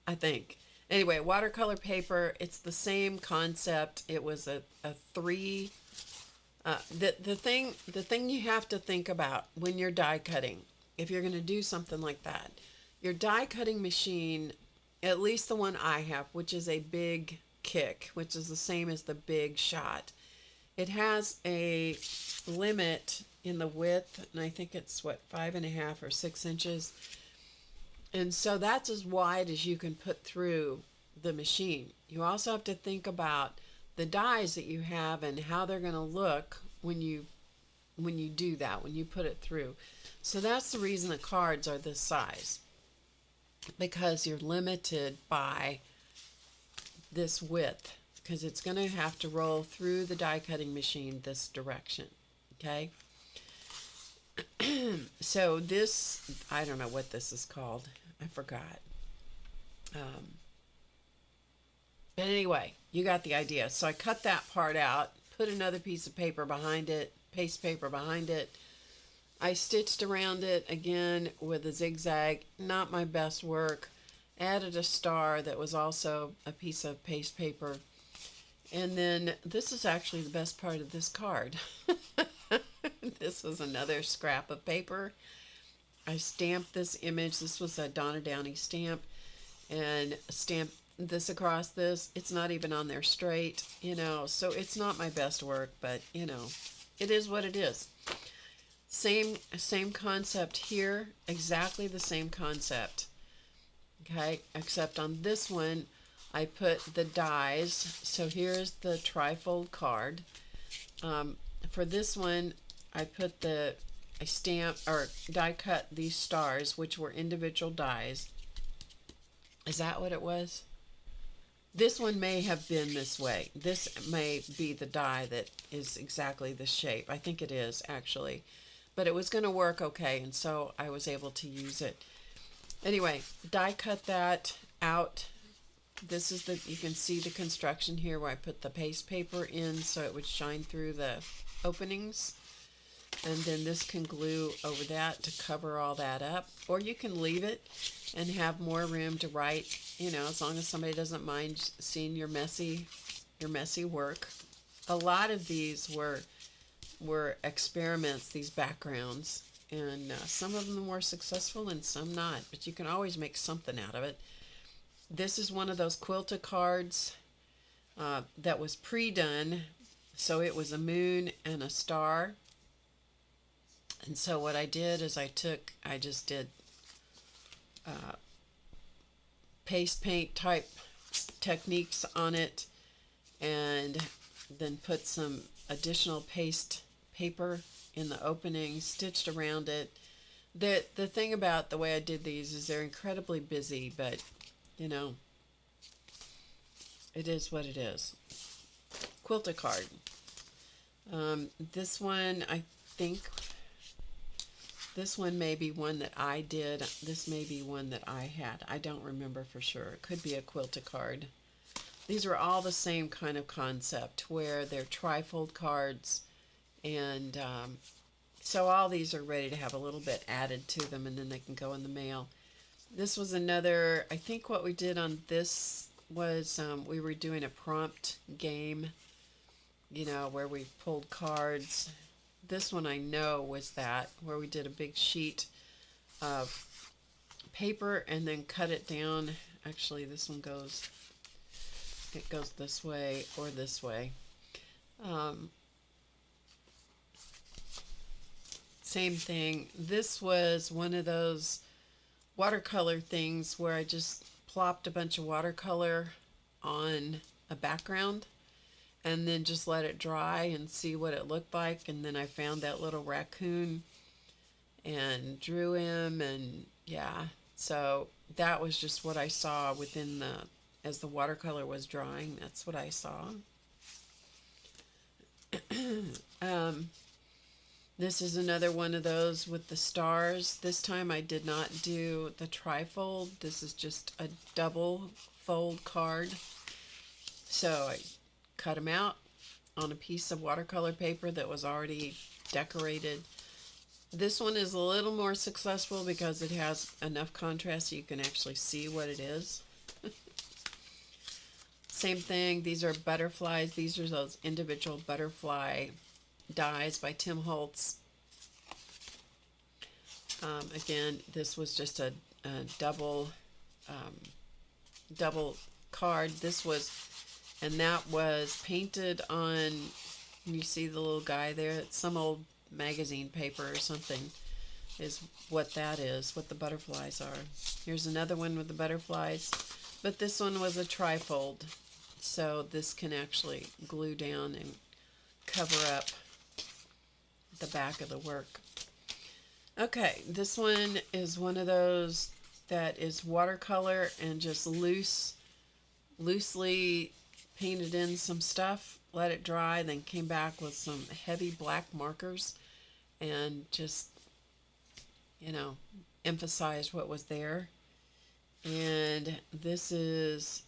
I think. Anyway, watercolor paper, it's the same concept. It was a three. The thing you have to think about when you're die cutting, if you're going to do something like that, your die cutting machine, at least the one I have, which is a big kick, which is the same as the Big Shot, it has a limit in the width, and I think it's what, 5.5 or 6 inches. And so that's as wide as you can put through the machine. You also have to think about the dies that you have and how they're going to look when you do that, when you put it through. So that's the reason the cards are this size, because you're limited by this width, because it's going to have to roll through the die cutting machine this direction. Okay. So this, I don't know what this is called. I forgot. But anyway, you got the idea. So I cut that part out, put another piece of paper behind it, paste paper behind it. I stitched around it again with a zigzag, not my best work. Added a star that was also a piece of paste paper. And then this is actually the best part of this card. This was another scrap of paper. I stamped this image. This was a Donna Downey stamp, and stamped this across this. It's not even on there straight, so it's not my best work, but it is what it is. Same concept here, exactly the same concept. Okay, except on this one I put the dies. So here's the trifold card. For this one I put I stamp or die cut these stars, which were individual dies. Is that what it was? This one may have been this way. This may be the die that is exactly this shape. I think it is, actually. But it was going to work okay, and so I was able to use it. Anyway, die cut that out. This is you can see the construction here where I put the paste paper in so it would shine through the openings. And then this can glue over that to cover all that up. Or you can leave it and have more room to write, as long as somebody doesn't mind seeing your messy work. A lot of these were experiments, these backgrounds, and some of them were successful and some not, but you can always make something out of it. This is one of those quilted cards that was pre-done, so it was a moon and a star. And so what I did is I just did paste paint type techniques on it, and then put some additional paste paper in the opening, stitched around it. The thing about the way I did these is they're incredibly busy, but it is what it is. Quilted card. This one, I think this one may be one that I did. This may be one that I had. I don't remember for sure. It could be a quilted card. These are all the same kind of concept where they're trifold cards, and so all these are ready to have a little bit added to them, and then they can go in the mail. This was another, I think what we did on this was we were doing a prompt game, where we pulled cards. This one I know was that, where we did a big sheet of paper and then cut it down. Actually, this one goes this way or this way. Same thing. This was one of those watercolor things where I just plopped a bunch of watercolor on a background and then just let it dry and see what it looked like. And then I found that little raccoon and drew him, and yeah, so that was just what I saw as the watercolor was drying. That's what I saw. This is another one of those with the stars. This time I did not do the trifold. This is just a double fold card. So I cut them out on a piece of watercolor paper that was already decorated, This one is a little more successful because it has enough contrast so you can actually see what it is. Same thing, these are butterflies. These are those individual butterfly dies by Tim Holtz. Again, this was just a double card. This was, and that was painted on, you see the little guy there, it's some old magazine paper or something is what that is, what the butterflies are. Here's another one with the butterflies, but this one was a trifold, so this can actually glue down and cover up the back of the work. Okay, this one is one of those that is watercolor and just loosely painted in some stuff, let it dry, then came back with some heavy black markers and just, you know, emphasized what was there. And this is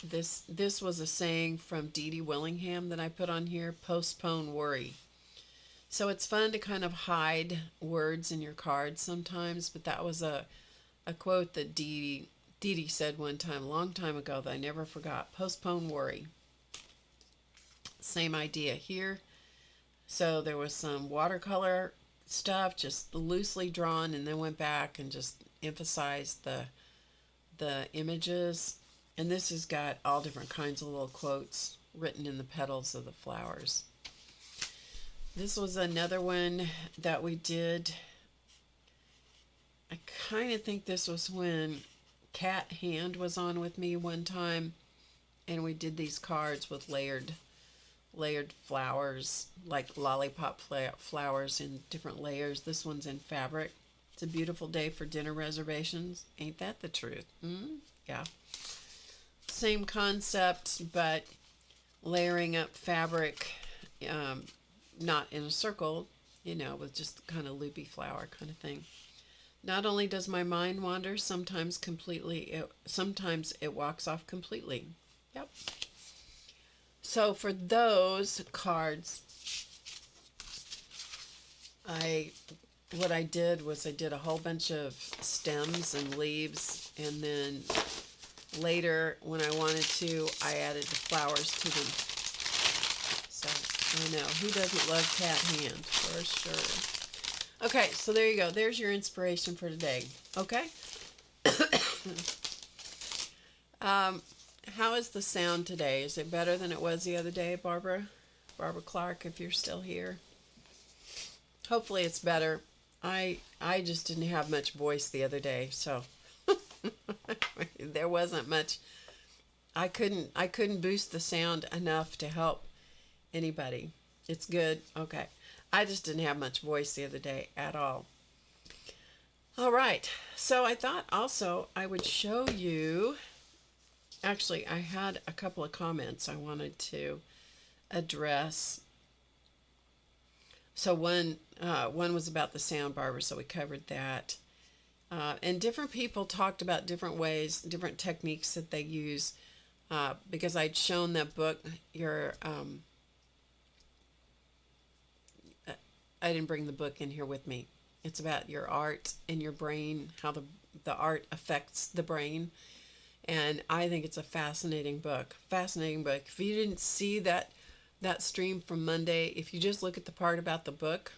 this was a saying from Dee Dee Willingham that I put on here: postpone worry. So it's fun to kind of hide words in your cards sometimes, but that was a quote that Dee Dee said one time, a long time ago, that I never forgot. Postpone worry. Same idea here. So there was some watercolor stuff just loosely drawn, and then went back and just emphasized the images. And this has got all different kinds of little quotes written in the petals of the flowers. This was another one that we did. I kind of think this was when Cat Hand was on with me one time, and we did these cards with layered flowers, like lollipop flowers in different layers. This one's in fabric. It's a beautiful day for dinner reservations. Ain't that the truth? Yeah. Same concept, but layering up fabric, not in a circle, you know, with just kind of loopy flower kind of thing. Not only does my mind wander, sometimes it walks off completely. Yep. So for those cards, what I did was I did a whole bunch of stems and leaves, and then later when I wanted to, I added the flowers to them. So I know, who doesn't love Cat Hand, for sure. Okay, so there you go. There's your inspiration for today. Okay? How is the sound today? Is it better than it was the other day, Barbara? Barbara Clark, if you're still here. Hopefully it's better. I just didn't have much voice the other day, so there wasn't much. I couldn't boost the sound enough to help anybody. It's good. Okay. I just didn't have much voice the other day at all. All right. So I thought also I would show you. Actually, I had a couple of comments I wanted to address. So one was about the sound, Barbara, so we covered that. And different people talked about different ways, different techniques that they use. Because I'd shown that book, I didn't bring the book in here with me. It's about your art and your brain, how the art affects the brain. And I think it's a fascinating book. Fascinating book. If you didn't see that stream from Monday, if you just look at the part about the book,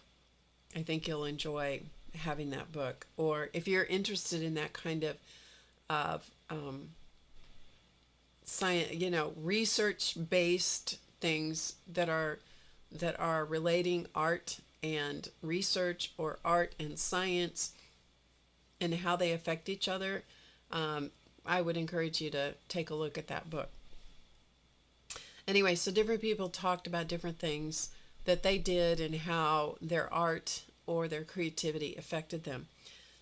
I think you'll enjoy having that book. Or if you're interested in that kind of science, research-based things that are relating art and research, or art and science, and how they affect each other, I would encourage you to take a look at that book. Anyway, so different people talked about different things that they did and how their art or their creativity affected them.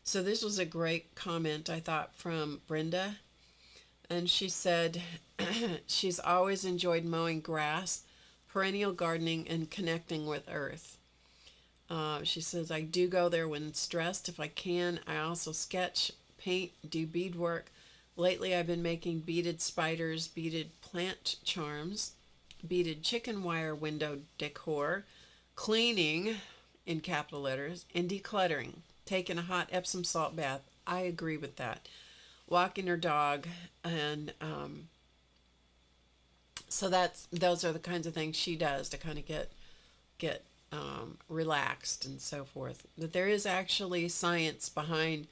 So this was a great comment, I thought, from Brenda. And she said she's always enjoyed mowing grass, perennial gardening, and connecting with earth. She says, I do go there when stressed if I can. I also sketch, paint, do beadwork. Lately I've been making beaded spiders, beaded plant charms, beaded chicken wire window decor, cleaning, in capital letters, and decluttering, taking a hot Epsom salt bath. I agree with that. Walking her dog, and so those are the kinds of things she does to kind of get relaxed and so forth. But there is actually science behind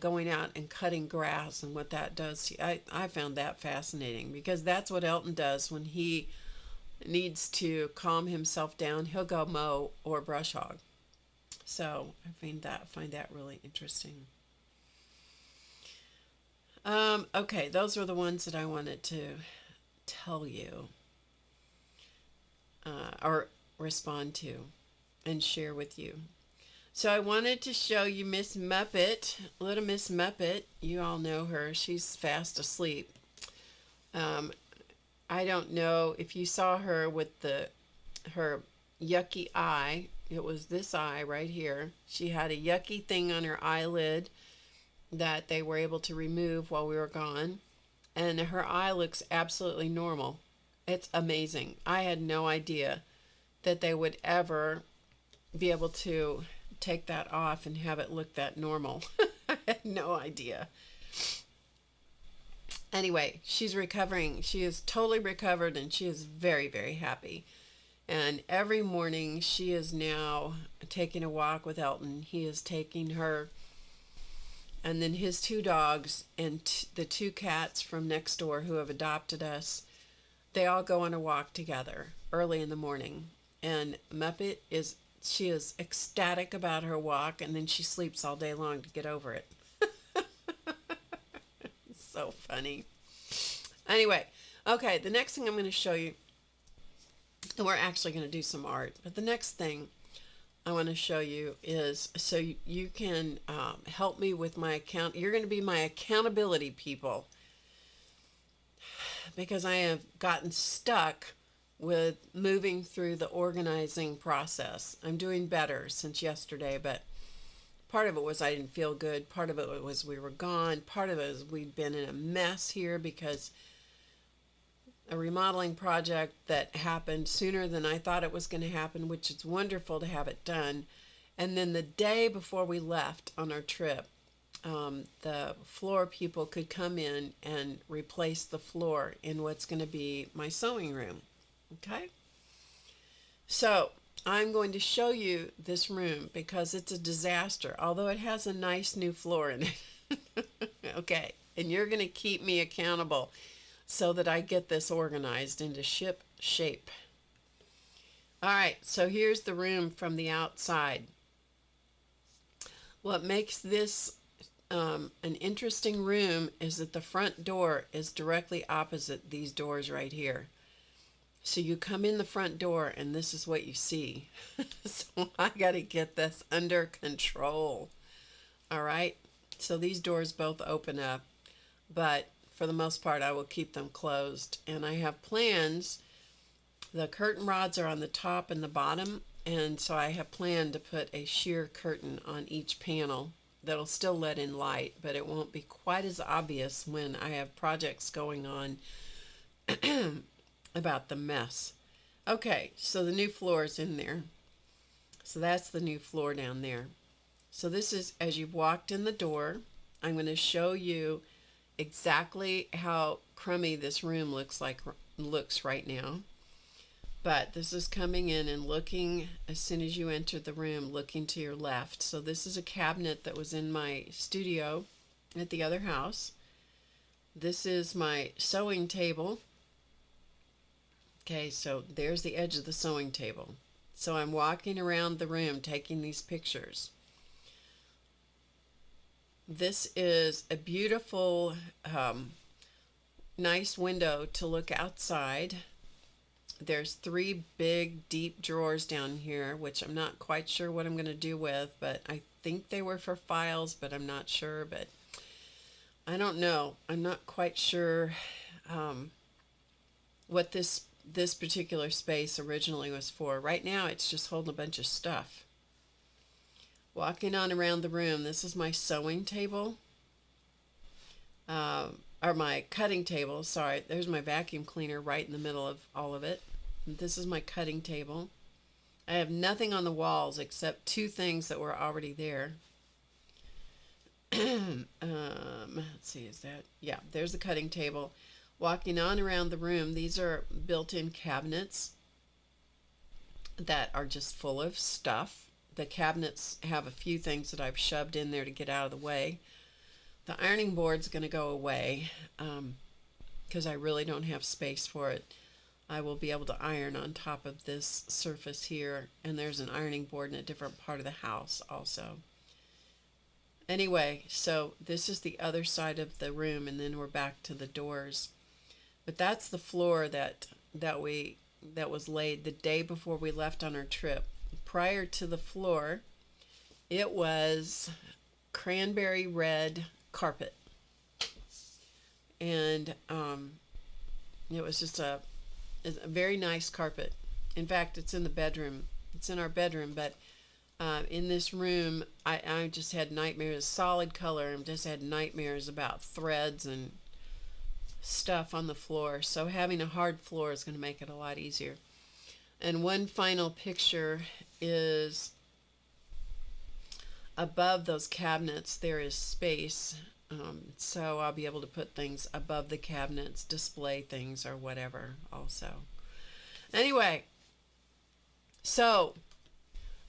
going out and cutting grass and what that does. I found that fascinating, because that's what Elton does when he needs to calm himself down. He'll go mow or brush hog. So I find that really interesting. Okay, those are the ones that I wanted to tell you or respond to and share with you. So I wanted to show you Miss Muppet, little Miss Muppet. You all know her. She's fast asleep. I don't know if you saw her with her yucky eye. It was this eye right here. She had a yucky thing on her eyelid that they were able to remove while we were gone. And her eye looks absolutely normal. It's amazing. I had no idea that they would ever be able to take that off and have it look that normal. I had no idea. Anyway, she's recovering. She is totally recovered, and she is very, very happy. And every morning she is now taking a walk with Elton. He is taking her, and then his two dogs and the two cats from next door who have adopted us, they all go on a walk together early in the morning. And Muppet she is ecstatic about her walk, and then she sleeps all day long to get over it. So funny. Anyway, okay, the next thing I'm going to show you, and we're actually going to do some art, but the next thing I want to show you is so you can help me with my account. You're going to be my accountability people, because I have gotten stuck with moving through the organizing process. I'm doing better since yesterday, but part of it was I didn't feel good. Part of it was we were gone. Part of it was we'd been in a mess here because a remodeling project that happened sooner than I thought it was going to happen, which is wonderful to have it done. And then the day before we left on our trip, the floor people could come in and replace the floor in what's going to be my sewing room. Okay? So I'm going to show you this room because it's a disaster, although it has a nice new floor in it. Okay, and you're going to keep me accountable so that I get this organized into shape. All right, so here's the room from the outside. What makes this an interesting room is that the front door is directly opposite these doors right here. So you come in the front door and this is what you see. So I got to get this under control. All right. So these doors both open up, but for the most part I will keep them closed. And I have plans. The curtain rods are on the top and the bottom. And so I have planned to put a sheer curtain on each panel that'll still let in light, but it won't be quite as obvious when I have projects going on about the mess. Okay, so the new floor is in there. So that's the new floor down there. So this is as you've walked in the door. I'm going to show you exactly how crummy this room looks right now. But this is coming in and looking, as soon as you enter the room, looking to your left. So this is a cabinet that was in my studio at the other house. This is my sewing table. Okay, so there's the edge of the sewing table. So I'm walking around the room taking these pictures. This is a beautiful, nice window to look outside. There's 3 big, deep drawers down here, which I'm not quite sure what I'm going to do with, but I think they were for files, but I'm not sure. But I don't know. I'm not quite sure what this particular space originally was for. Right now, it's just holding a bunch of stuff. Walking on around the room, this is my sewing table, or my cutting table. Sorry, there's my vacuum cleaner right in the middle of all of it. This is my cutting table. I have nothing on the walls except two things that were already there. Let's see, is that, yeah, there's the cutting table. Walking on around the room, these are built-in cabinets that are just full of stuff. The cabinets have a few things that I've shoved in there to get out of the way. The ironing board's going to go away because I really don't have space for it. I will be able to iron on top of this surface here, and there's an ironing board in a different part of the house also. Anyway, so this is the other side of the room, and then we're back to the doors. But that's the floor that was laid the day before we left on our trip. Prior to the floor, it was cranberry red carpet, and it was just a very nice carpet. In fact, it's in the bedroom. It's in our bedroom, but in this room, I just had nightmares. Solid color, and just had nightmares about threads and stuff on the floor. So having a hard floor is going to make it a lot easier. And one final picture is above those cabinets. There is space, so I'll be able to put things above the cabinets, display things or whatever also. Anyway, so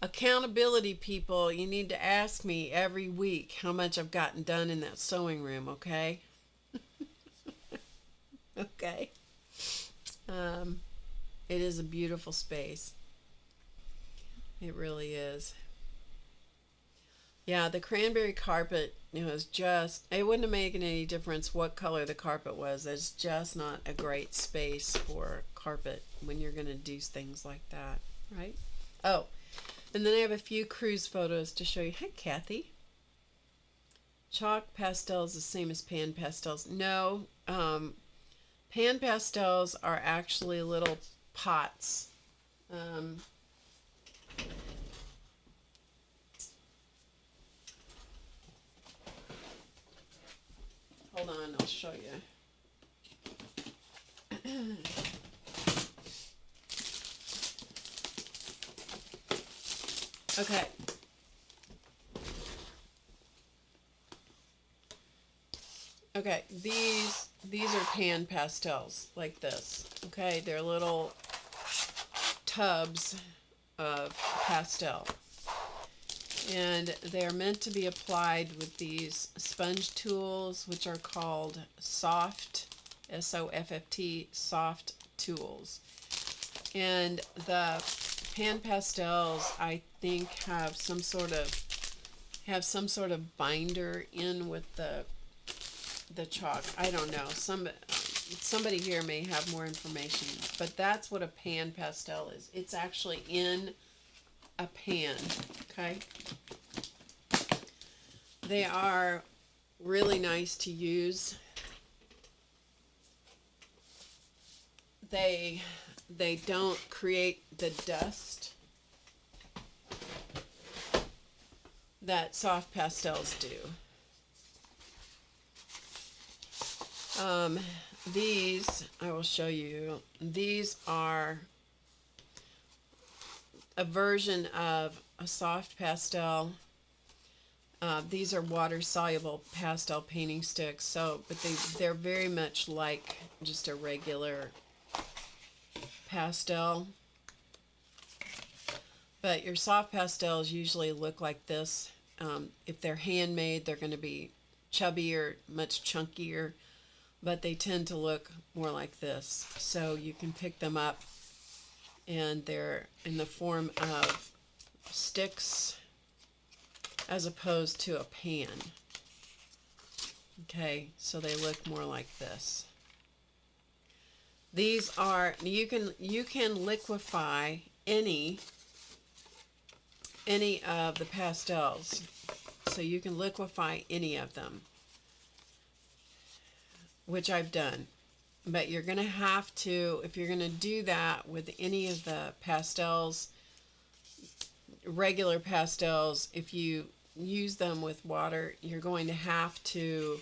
accountability, people, you need to ask me every week how much I've gotten done in that sewing room, okay? Okay. It is a beautiful space. It really is. Yeah, the cranberry carpet, it was just, it wouldn't have made any difference what color the carpet was. It's just not a great space for carpet when you're going to do things like that, right? Oh, and then I have a few cruise photos to show you. Hi, Kathy. Chalk pastels the same as pan pastels? No, pan pastels are actually little pots. Hold on, I'll show you. Okay. Okay, these are pan pastels like this. Okay, they're little tubs of pastel. And they're meant to be applied with these sponge tools, which are called soft, S-O-F-F-T, soft tools. And the pan pastels, I think, have some sort of binder in with the chalk. I don't know. Somebody here may have more information, but that's what a pan pastel is. It's actually in a pan, okay? They are really nice to use. They don't create the dust that soft pastels do. These, I will show you, these are a version of a soft pastel. These are water-soluble pastel painting sticks, but they're very much like just a regular pastel. But your soft pastels usually look like this. If they're handmade, they're going to be chubbier, much chunkier, but they tend to look more like this. So you can pick them up, and they're in the form of sticks as opposed to a pan. Okay, so they look more like this. These are, you can liquefy any of the pastels. So you can liquefy any of them, which I've done. But you're going to have to, if you're going to do that with any of the pastels, regular pastels, if you use them with water, you're going to have to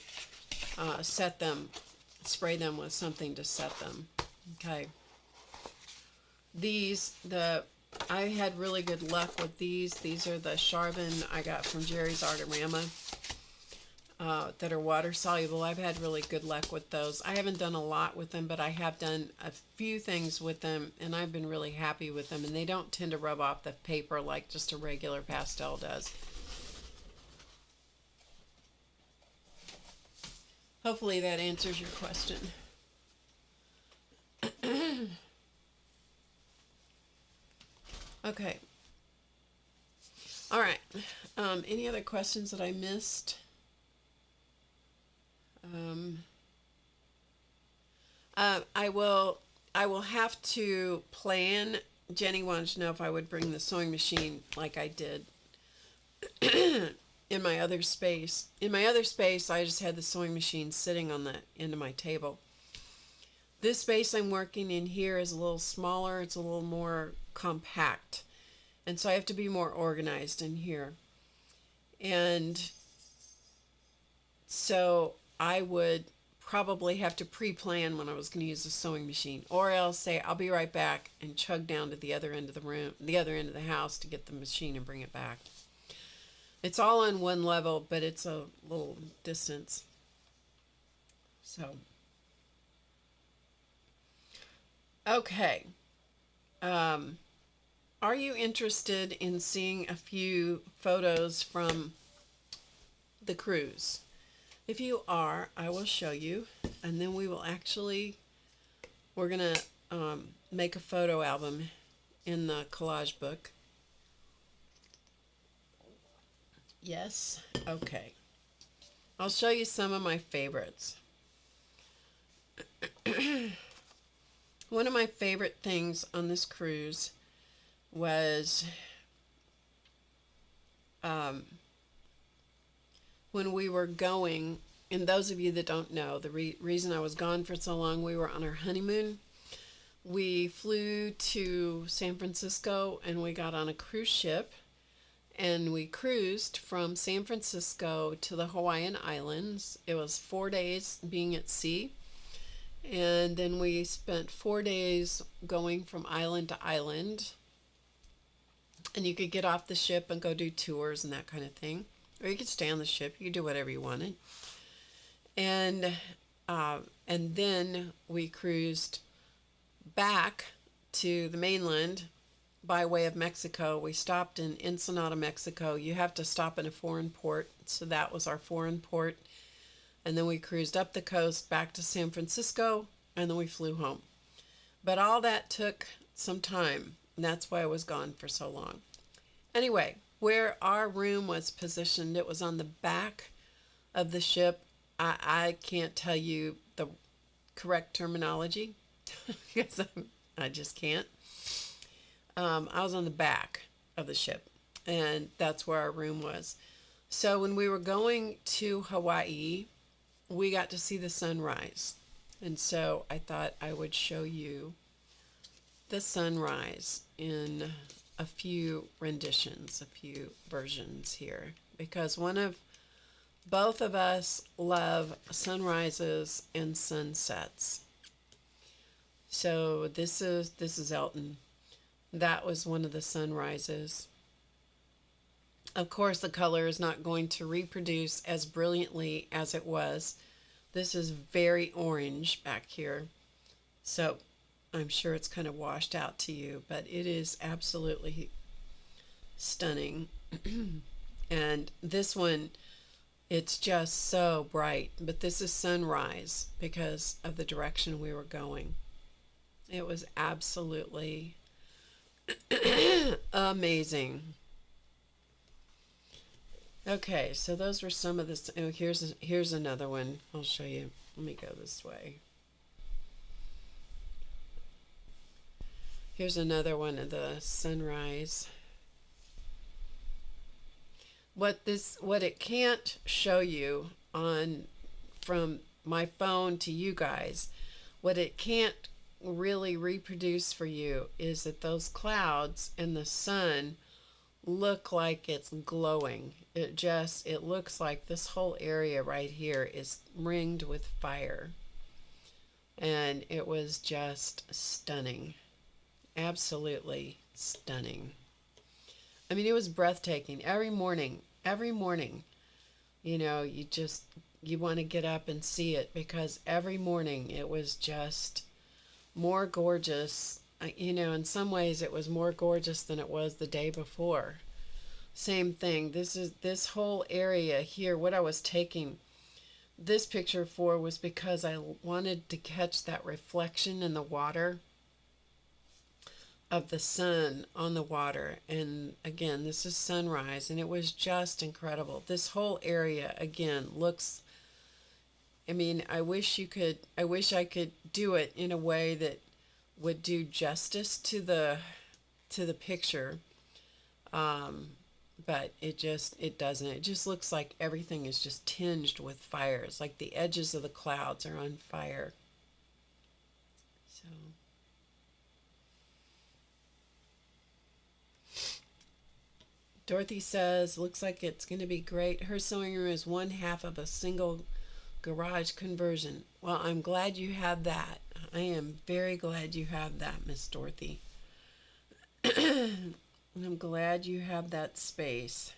spray them with something to set them. Okay. These, the I had really good luck with these. These are the Charbon I got from Jerry's Artorama that are water soluble. I've had really good luck with those. I haven't done a lot with them, but I have done a few things with them, and I've been really happy with them. And they don't tend to rub off the paper like just a regular pastel does. Hopefully that answers your question. Okay. All right. Any other questions that I missed? I will have to plan. Jenny wanted to know if I would bring the sewing machine like I did in my other space. In my other space, I just had the sewing machine sitting on the end of my table. This space I'm working in here is a little smaller. It's a little more compact. And so I have to be more organized in here. And so I would probably have to pre-plan when I was going to use the sewing machine, or else say I'll be right back and chug down to the other end of the room, the other end of the house to get the machine and bring it back. It's all on one level, but it's a little distance. So, okay. Are you interested in seeing a few photos from the cruise? If you are, I will show you, and then we will actually, we're going to make a photo album in the collage book. Yes? Okay. I'll show you some of my favorites. One of my favorite things on this cruise was when we were going, and those of you that don't know, the reason I was gone for so long, we were on our honeymoon. We flew to San Francisco and we got on a cruise ship, and we cruised from San Francisco to the Hawaiian Islands. It was 4 days being at sea, and then we spent 4 days going from island to island, and you could get off the ship and go do tours and that kind of thing. Or you could stay on the ship. You could do whatever you wanted. And then we cruised back to the mainland by way of Mexico. We stopped in Ensenada, Mexico. You have to stop in a foreign port. So that was our foreign port. And then we cruised up the coast back to San Francisco. And then we flew home. But all that took some time. And that's why I was gone for so long. Anyway, where our room was positioned, it was on the back of the ship. I can't tell you the correct terminology because I just can't. I was on the back of the ship, and that's where our room was. So when we were going to Hawaii, we got to see the sunrise. And so I thought I would show you the sunrise in a few renditions, a few versions here, because both of us love sunrises and sunsets. So this is Elton. That was one of the sunrises. Of course, the color is not going to reproduce as brilliantly as it was. This is very orange back here. So I'm sure it's kind of washed out to you, but it is absolutely stunning. And this one, it's just so bright, but this is sunrise because of the direction we were going. It was absolutely amazing. Okay, so those were some of this. Oh, here's another one. I'll show you. Let me go this way. Here's another one of the sunrise. What it can't show you from my phone to you guys, what it can't really reproduce for you is that those clouds and the sun look like it's glowing. It looks like this whole area right here is ringed with fire. And it was just stunning. Absolutely stunning. I mean, it was breathtaking. Every morning, you know, you want to get up and see it, because every morning it was just more gorgeous. You know, in some ways it was more gorgeous than it was the day before. Same thing. This whole area here, what I was taking this picture for was because I wanted to catch that reflection in the water of the sun on the water. And again, this is sunrise, and it was just incredible. This whole area again looks, I mean, I wish I could do it in a way that would do justice to the picture. But it doesn't. It just looks like everything is just tinged with fire. It's like the edges of the clouds are on fire. So Dorothy says, looks like it's going to be great. Her sewing room is one half of a single garage conversion. Well, I'm glad you have that. I am very glad you have that, Miss Dorothy. I'm glad you have that space,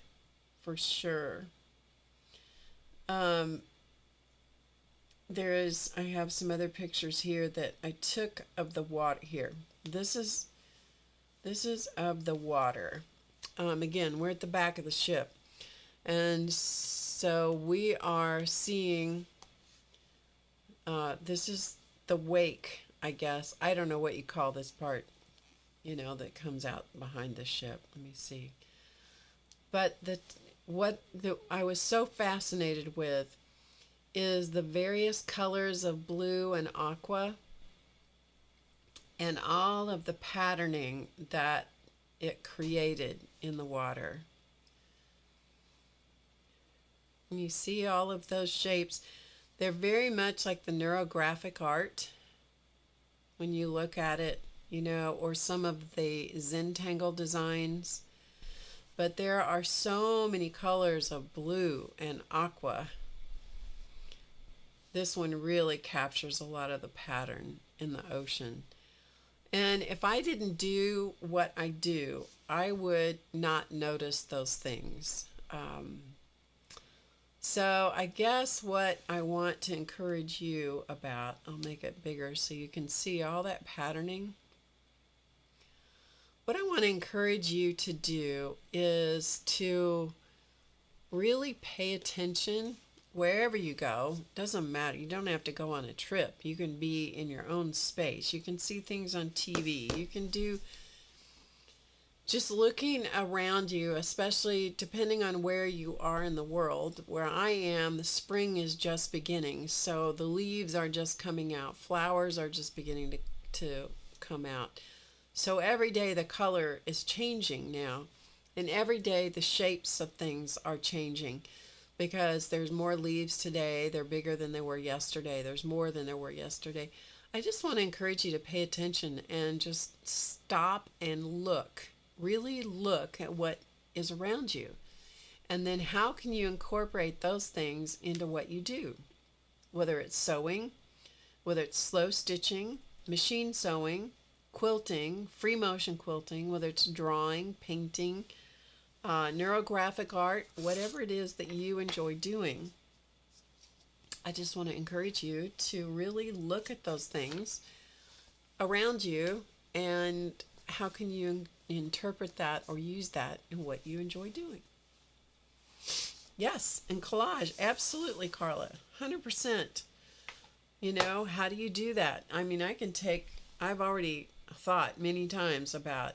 for sure. I have some other pictures here that I took of the water here. This is of the water. Again, we're at the back of the ship. And so we are seeing, this is the wake, I guess. I don't know what you call this part, you know, that comes out behind the ship. Let me see. But I was so fascinated with is the various colors of blue and aqua, and all of the patterning that it created in the water. And you see all of those shapes. They're very much like the neurographic art when you look at it, you know, or some of the Zentangle designs. But there are so many colors of blue and aqua. This one really captures a lot of the pattern in the ocean. And if I didn't do what I do, I would not notice those things. So I guess what I want to encourage you about, I'll make it bigger so you can see all that patterning. What I want to encourage you to do is to really pay attention wherever you go. Doesn't matter. You don't have to go on a trip. You can be in your own space. You can see things on TV. You can do just looking around you, especially depending on where you are in the world. Where I am, the spring is just beginning, so the leaves are just coming out. Flowers are just beginning to come out. So every day the color is changing now, and every day the shapes of things are changing, because there's more leaves today. They're bigger than they were yesterday. There's more than there were yesterday. I just want to encourage you to pay attention and just stop and look. Really look at what is around you. And then how can you incorporate those things into what you do? Whether it's sewing, whether it's slow stitching, machine sewing, quilting, free motion quilting, whether it's drawing, painting, neurographic art, whatever it is that you enjoy doing. I just want to encourage you to really look at those things around you, and how can you interpret that or use that in what you enjoy doing. Yes, and collage, absolutely, Carla, 100%. You know, how do you do that? I mean, I've already thought many times about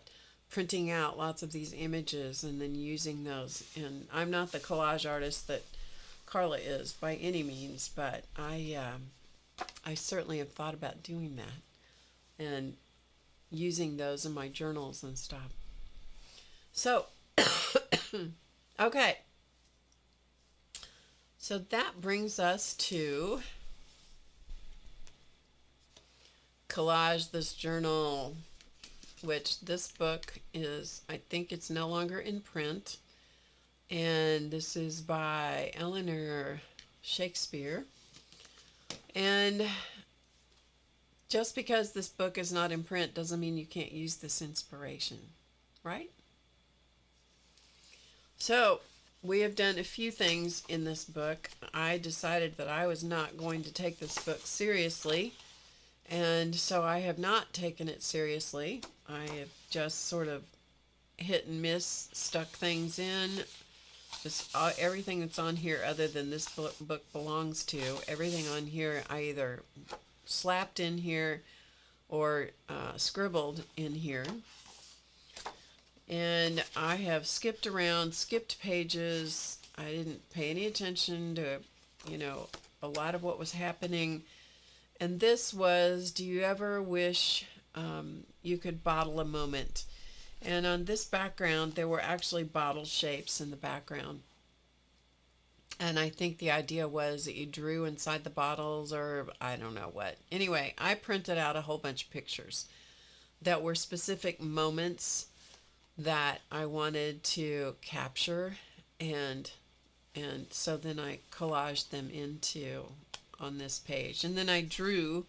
printing out lots of these images and then using those. And I'm not the collage artist that Carla is by any means, but I certainly have thought about doing that and using those in my journals and stuff. So, okay. So that brings us to Collage, this journal, which this book is, I think it's no longer in print. And this is by Eleanor Shakespeare. And just because this book is not in print doesn't mean you can't use this inspiration. right? So we have done a few things in this book. I decided that I was not going to take this book seriously, and so I have not taken it seriously. I have just sort of hit and miss, stuck things in. Just everything that's on here other than this book belongs to. Everything on here I either slapped in here or scribbled in here. And I have skipped around, skipped pages. I didn't pay any attention to, a lot of what was happening. And this was, do you ever wish you could bottle a moment? And on this background, there were actually bottle shapes in the background. And I think the idea was that you drew inside the bottles, or I don't know what. Anyway, I printed out a whole bunch of pictures that were specific moments that I wanted to capture, and so then I collaged them into on this page. And then I drew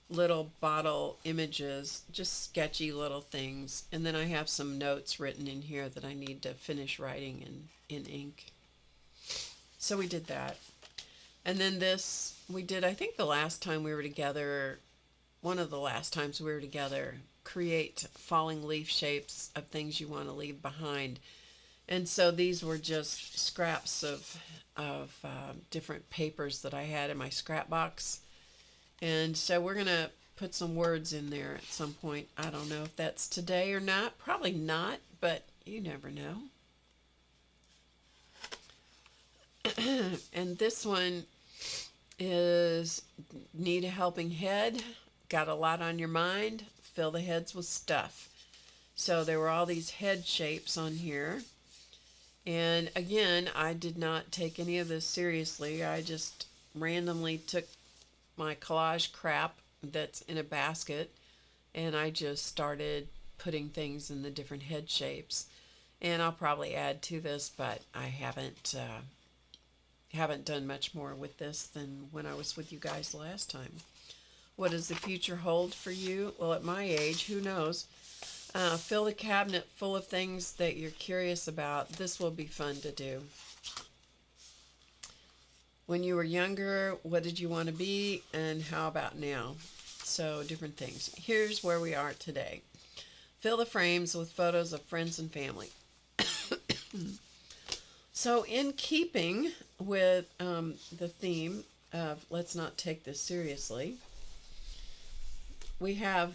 little bottle images, just sketchy little things. And then I have some notes written in here that I need to finish writing in ink. So we did that. And then this we did, I think the last time we were together, one of the last times we were together, create falling leaf shapes of things you want to leave behind. And so these were just scraps of different papers that I had in my scrap box. And so we're going to put some words in there at some point. I don't know if that's today or not. Probably not, but you never know. And this one is need a helping head, got a lot on your mind, fill the heads with stuff. So there were all these head shapes on here. And again, I did not take any of this seriously. I just randomly took my collage crap that's in a basket and I just started putting things in the different head shapes. And I'll probably add to this, but I haven't done much more with this than when I was with you guys last time. What does the future hold for you? Well, at my age, who knows? Fill the cabinet full of things that you're curious about. This will be fun to do. When you were younger, what did you want to be, and how about now? So different things. Here's where we are today. Fill the frames with photos of friends and family. So in keeping with the theme of let's not take this seriously, we have,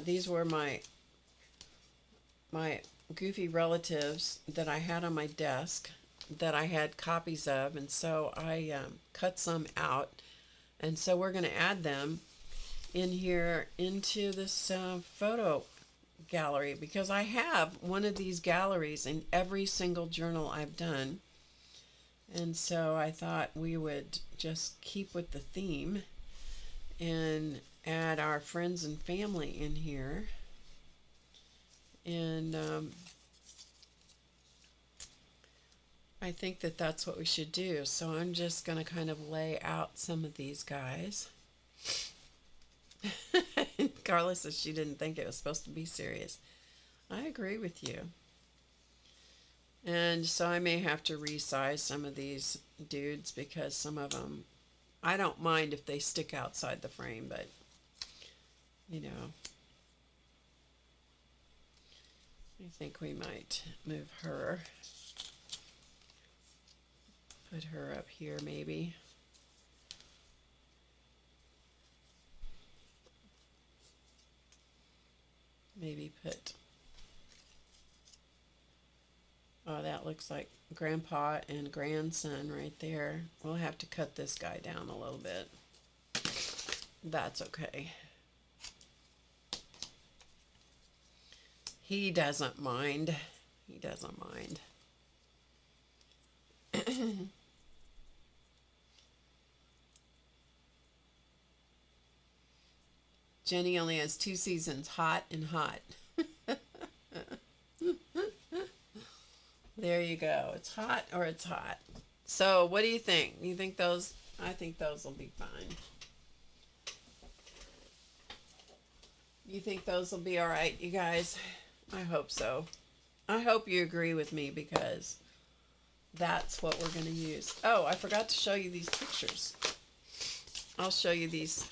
these were my goofy relatives that I had on my desk that I had copies of, and so I cut some out, and so we're going to add them in here into this photo gallery, because I have one of these galleries in every single journal I've done. And so I thought we would just keep with the theme and add our friends and family in here. And I think that that's what we should do. So I'm just going to kind of lay out some of these guys. Carla says she didn't think it was supposed to be serious. I agree with you. And so I may have to resize some of these dudes because some of them, I don't mind if they stick outside the frame, but I think we might move her. Put her up here maybe. Maybe put, oh, that looks like grandpa and grandson right there. We'll have to cut this guy down a little bit. That's okay. He doesn't mind. He doesn't mind. Jenny only has 2 seasons, hot and hot. There you go. It's hot or it's hot. So what do you think? You think those? I think those will be fine. You think those will be all right, you guys? I hope so. I hope you agree with me because that's what we're going to use. Oh, I forgot to show you these pictures. I'll show you these.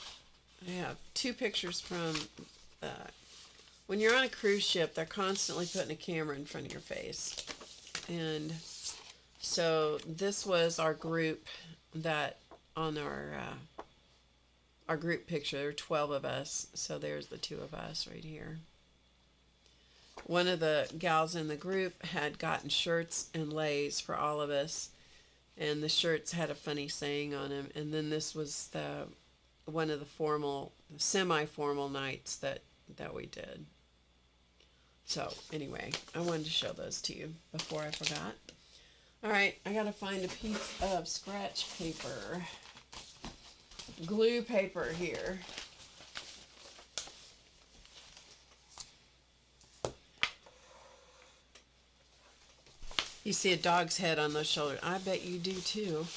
I have two pictures from when you're on a cruise ship, they're constantly putting a camera in front of your face. And so this was our group that on our group picture. There were 12 of us. So there's the two of us right here. One of the gals in the group had gotten shirts and leis for all of us, and the shirts had a funny saying on them. And then this was one of the semi-formal nights that we did. So anyway, I wanted to show those to you before I forgot. All right, I gotta find a piece of scratch paper, glue paper here. You see a dog's head on those shoulders. I bet you do too.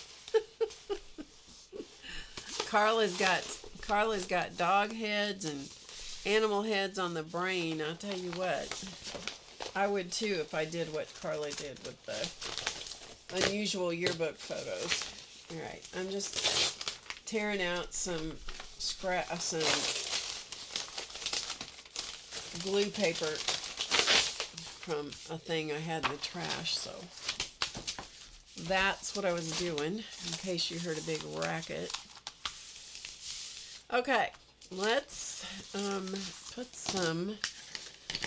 Carla's got dog heads and animal heads on the brain. I'll tell you what. I would too if I did what Carla did with the unusual yearbook photos. All right, I'm just tearing out some glue paper from a thing I had in the trash, so that's what I was doing, in case you heard a big racket. Okay, let's put some,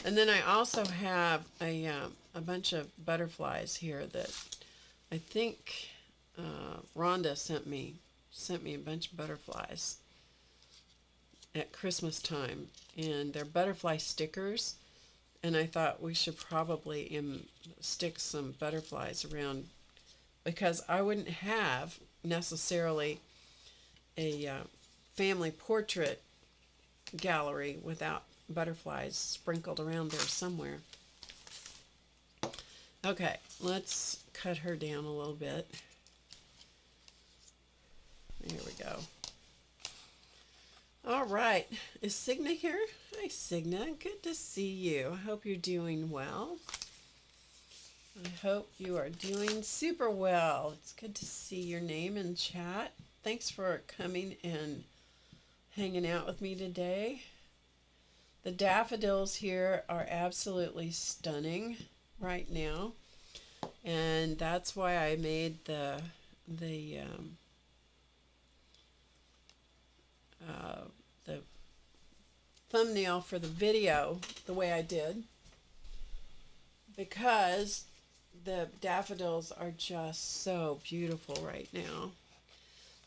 and then I also have a bunch of butterflies here that I think Rhonda sent me a bunch of butterflies at Christmas time, and they're butterfly stickers. And I thought we should probably stick some butterflies around, because I wouldn't have necessarily a family portrait gallery without butterflies sprinkled around there somewhere. Okay, let's cut her down a little bit. There we go. All right, is Signa here? Hi, Signa. Good to see you. I hope you're doing well. I hope you are doing super well. It's good to see your name in chat. Thanks for coming and hanging out with me today. The daffodils here are absolutely stunning right now, and that's why I made the thumbnail for the video the way I did, because the daffodils are just so beautiful right now.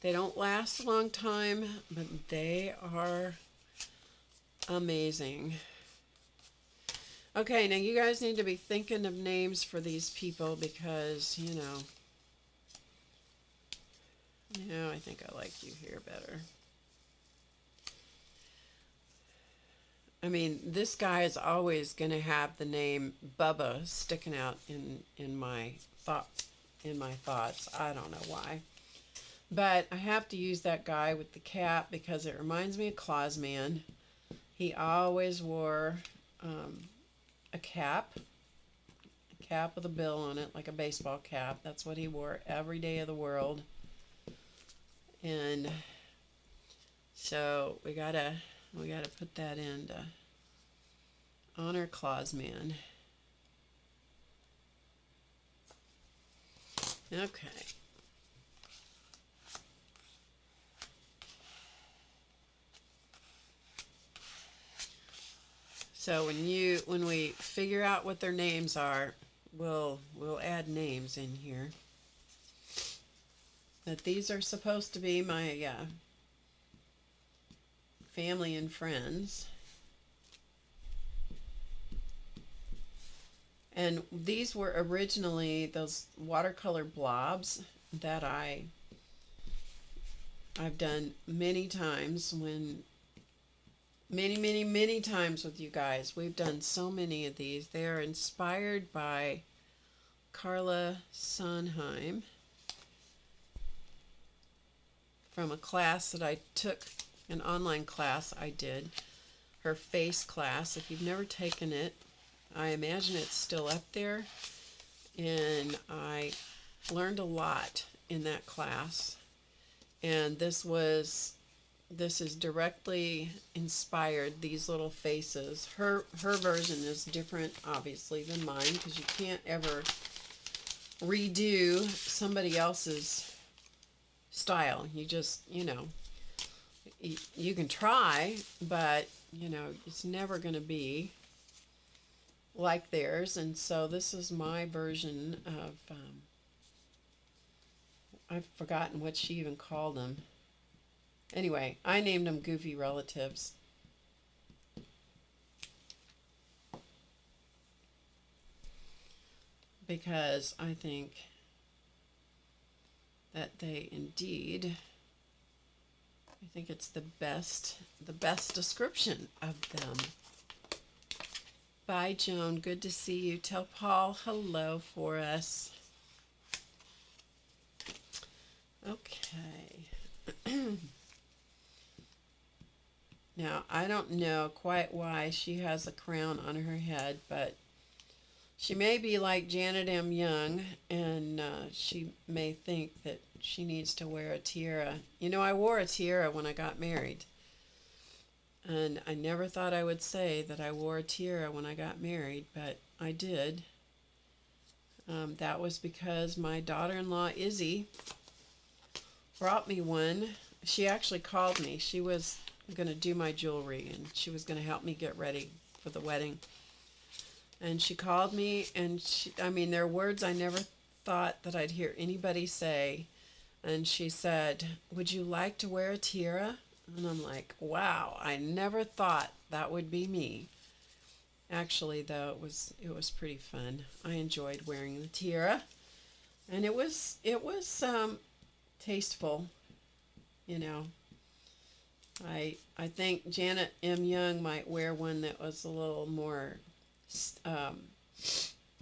They don't last a long time, but they are amazing. Okay, now you guys need to be thinking of names for these people, because you know, I think I like you here better. I mean, this guy is always going to have the name Bubba sticking out in my thoughts. I don't know why, but I have to use that guy with the cap because it reminds me of Clausman. He always wore a cap with a bill on it, like a baseball cap. That's what he wore every day of the world. And so we gotta put that in to honor Clausman. Okay. So when we figure out what their names are, we'll add names in here. But these are supposed to be my family and friends. And these were originally those watercolor blobs that I've done many times many times with you guys. We've done so many of these. They are inspired by Carla Sondheim from a class that I took, an online class I did, her face class. If you've never taken it, I imagine it's still up there, and I learned a lot in that class. And this is directly inspired, these little faces. Her version is different, obviously, than mine, because you can't ever redo somebody else's style. You just, you can try, but, it's never going to be like theirs. And so this is my version of, I've forgotten what she even called them. Anyway, I named them Goofy Relatives. Because I think that they indeed, I think it's the best description of them. Bye, Joan. Good to see you. Tell Paul hello for us. Okay. Now, I don't know quite why she has a crown on her head, but she may be like Janet M. Young, and she may think that she needs to wear a tiara. I wore a tiara when I got married, and I never thought I would say that I wore a tiara when I got married, but I did. That was because my daughter-in-law, Izzy, brought me one. She actually called me. She was going to do my jewelry, and she was going to help me get ready for the wedding. And she called me, and there are words I never thought that I'd hear anybody say. And she said, "Would you like to wear a tiara?" And I'm like, wow, I never thought that would be me. Actually, though, it was pretty fun. I enjoyed wearing the tiara, and it was tasteful, I think Janet M. Young might wear one that was a little more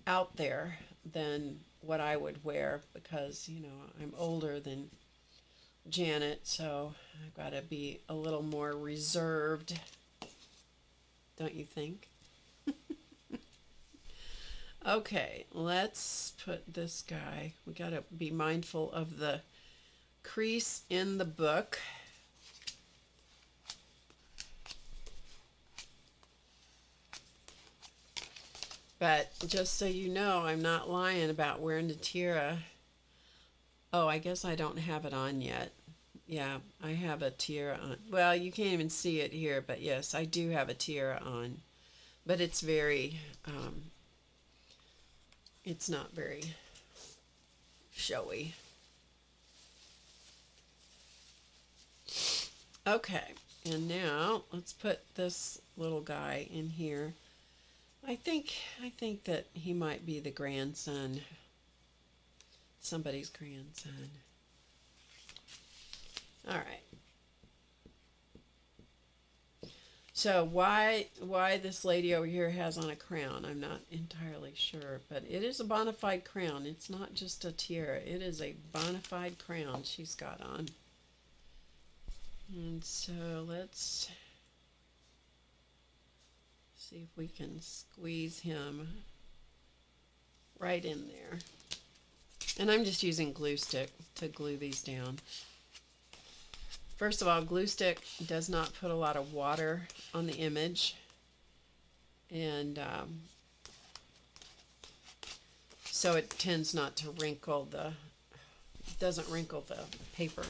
out there than what I would wear, because I'm older than Janet, so I've got to be a little more reserved, don't you think? Okay, let's put this guy, we got to be mindful of the crease in the book. But just so you know, I'm not lying about wearing the tiara. Oh, I guess I don't have it on yet. Yeah, I have a tiara on. Well, you can't even see it here, but yes, I do have a tiara on. But it's very, it's not very showy. Okay, and now let's put this little guy in here. I think that he might be the grandson, somebody's grandson. All right. So why this lady over here has on a crown, I'm not entirely sure, but it is a bona fide crown. It's not just a tiara. It is a bona fide crown she's got on. And so let's see if we can squeeze him right in there. And I'm just using glue stick to glue these down. First of all, glue stick does not put a lot of water on the image, and so it tends not to wrinkle doesn't wrinkle the paper.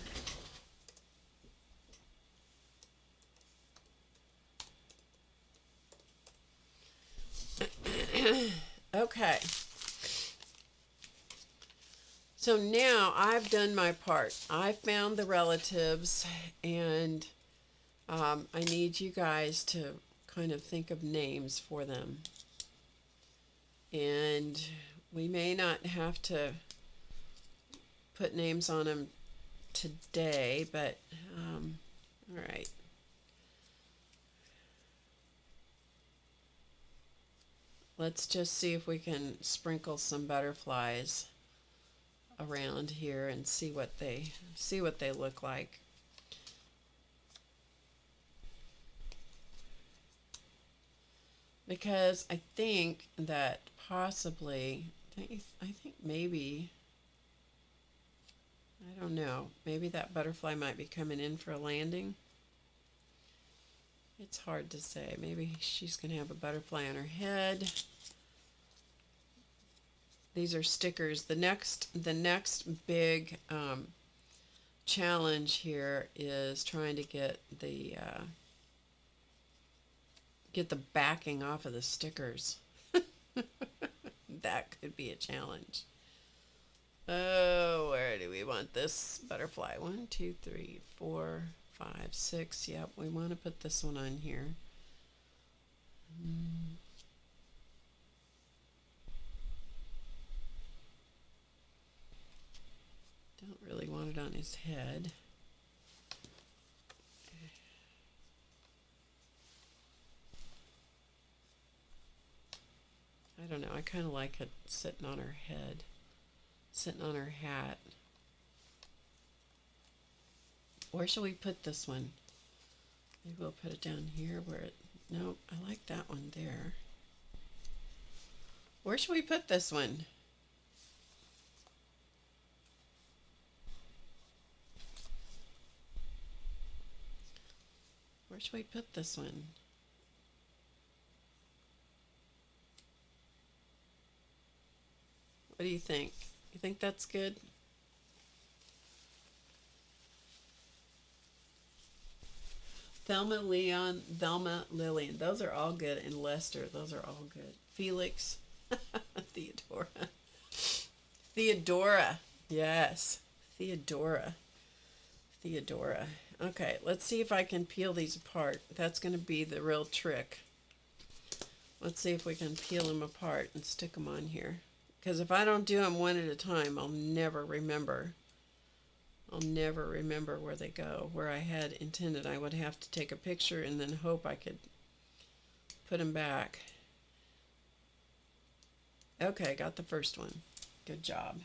Okay. So now I've done my part. I found the relatives, and I need you guys to kind of think of names for them. And we may not have to put names on them today, but all right. Let's just see if we can sprinkle some butterflies around here and see what they look like. because I think that possibly, I think maybe, I don't know, maybe that butterfly might be coming in for a landing. It's hard to say. Maybe she's going to have a butterfly on her head. These are stickers. The next big challenge here is trying to get the backing off of the stickers. That could be a challenge. Oh, where do we want this butterfly? 1, 2, 3, 4, 5, 6. Yep, we want to put this one on here. Don't really want it on his head. I don't know. I kind of like it sitting on her head, sitting on her hat. Where shall we put this one? Maybe we'll put it down here where it... Nope, I like that one there. Where should we put this one? Where should we put this one? What do you think? You think that's good? Thelma, Leon, Thelma, Lillian. Those are all good. And Lester. Those are all good. Felix. Theodora. Theodora. Yes. Theodora. Theodora. Okay, let's see if I can peel these apart. That's going to be the real trick. Let's see if we can peel them apart and stick them on here. Because if I don't do them one at a time, I'll never remember. I'll never remember where they go. Where I had intended, I would have to take a picture and then hope I could put them back. Okay, got the first one. Good job.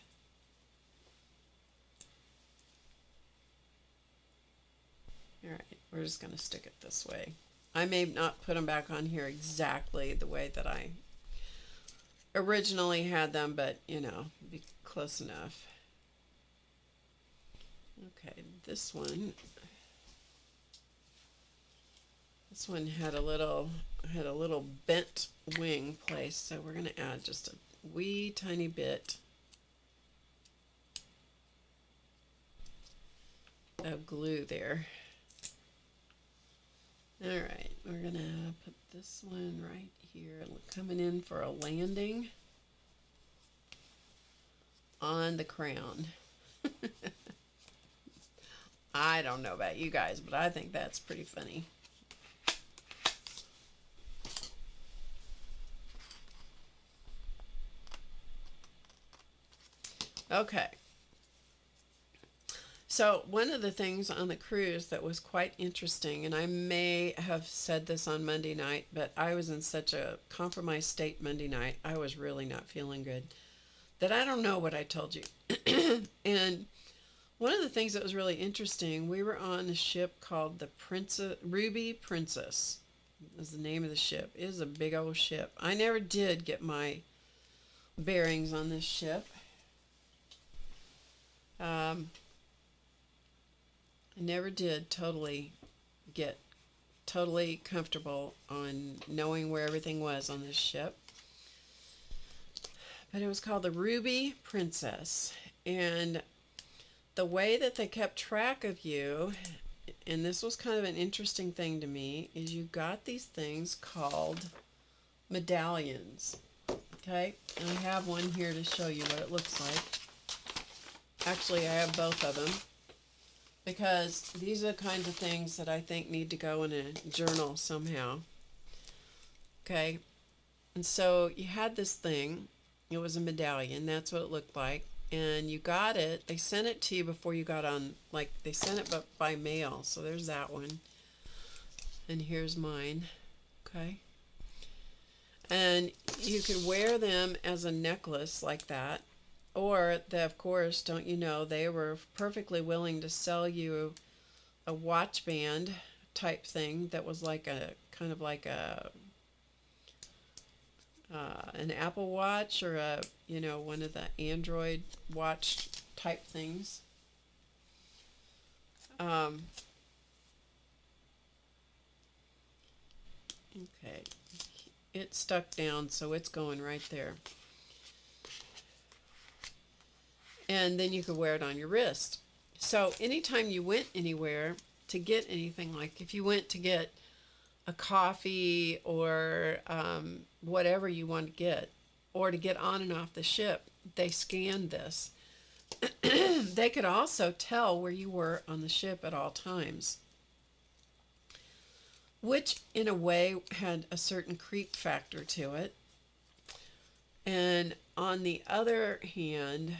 All right, we're just going to stick it this way. I may not put them back on here exactly the way that I originally had them, but, you know, be close enough. Okay, this one had a little bent wing place, so we're going to add just a wee tiny bit of glue there. All right, we're going to put this one right here, coming in for a landing on the crown. I don't know about you guys, but I think that's pretty funny. Okay. So one of the things on the cruise that was quite interesting, and I may have said this on Monday night, but I was in such a compromised state Monday night, I was really not feeling good, that I don't know what I told you. And one of the things that was really interesting, we were on a ship called the Ruby Princess, is the name of the ship. It is a big old ship. I never did get my bearings on this ship. I never did get totally comfortable on knowing where everything was on this ship. But it was called the Ruby Princess. And the way that they kept track of you, and this was kind of an interesting thing to me, is you got these things called medallions. Okay? And I have one here to show you what it looks like. Actually, I have both of them, because these are the kinds of things that I think need to go in a journal somehow. Okay, and so you had this thing. It was a medallion. That's what it looked like. And you got it. They sent it to you before you got on, like, they sent it by mail. So there's that one. And here's mine. Okay. And you could wear them as a necklace like that. Or, of course, don't you know, they were perfectly willing to sell you a watch band type thing that was like a kind of like a an Apple Watch or a, one of the Android watch type things. Okay, it's stuck down, so it's going right there. And then you could wear it on your wrist. So anytime you went anywhere to get anything, like if you went to get a coffee or whatever you want to get, or to get on and off the ship, they scanned this. They could also tell where you were on the ship at all times, which in a way had a certain creep factor to it. And on the other hand,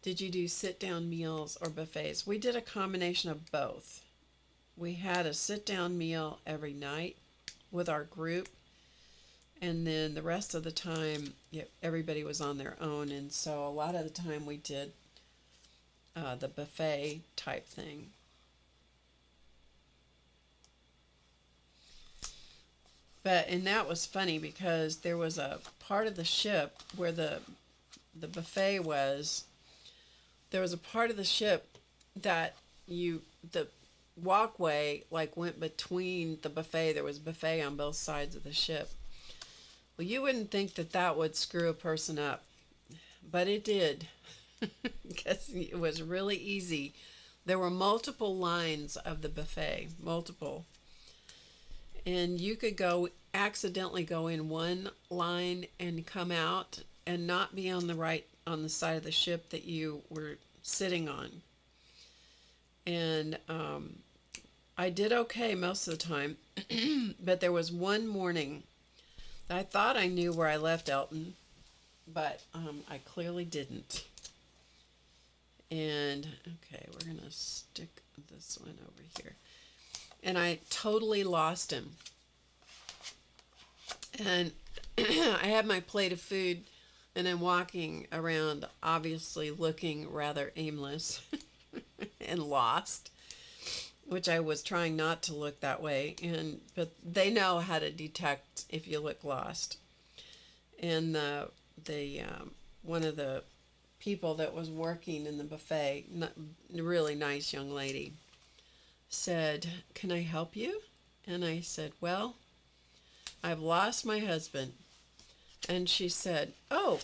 did you do sit-down meals or buffets? We did a combination of both. We had a sit-down meal every night with our group, and then the rest of the time, everybody was on their own, and so a lot of the time we did the buffet type thing. And that was funny because there was a part of the ship where the buffet was. There was a part of the ship that the walkway like went between the buffet. There was buffet on both sides of the ship. Well, you wouldn't think that would screw a person up, but it did, because it was really easy. There were multiple lines of the buffet, multiple. And you could accidentally go in one line and come out and not be on the side of the ship that you were sitting on. And I did okay most of the time, but there was one morning I thought I knew where I left Elton, but I clearly didn't. And okay, we're gonna stick this one over here. And I totally lost him. And I had my plate of food, and I'm walking around, obviously looking rather aimless and lost, which I was trying not to look that way. But they know how to detect if you look lost. And one of the people that was working in the buffet, really nice young lady, said, "Can I help you?" And I said, "Well, I've lost my husband." And she said, "Oh,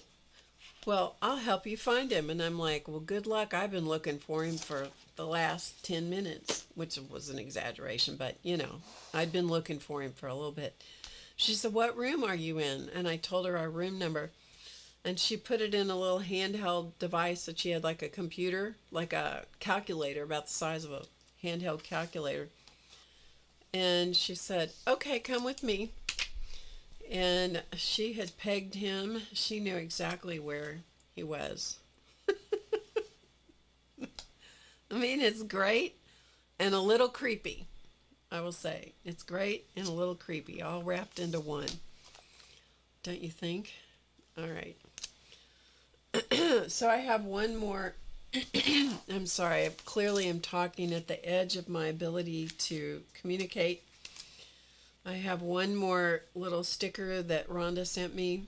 well, I'll help you find him." And I'm like, "Well, good luck. I've been looking for him for the last 10 minutes, which was an exaggeration, but I'd been looking for him for a little bit." She said, "What room are you in?" And I told her our room number. And she put it in a little handheld device that she had, like a computer, like a calculator about the size of a handheld calculator. And she said, "Okay, come with me." And she had pegged him. She knew exactly where he was. I mean, it's great and a little creepy, I will say. It's great and a little creepy, all wrapped into one. Don't you think? All right. So I have one more. I'm sorry, I clearly am talking at the edge of my ability to communicate. I have one more little sticker that Rhonda sent me,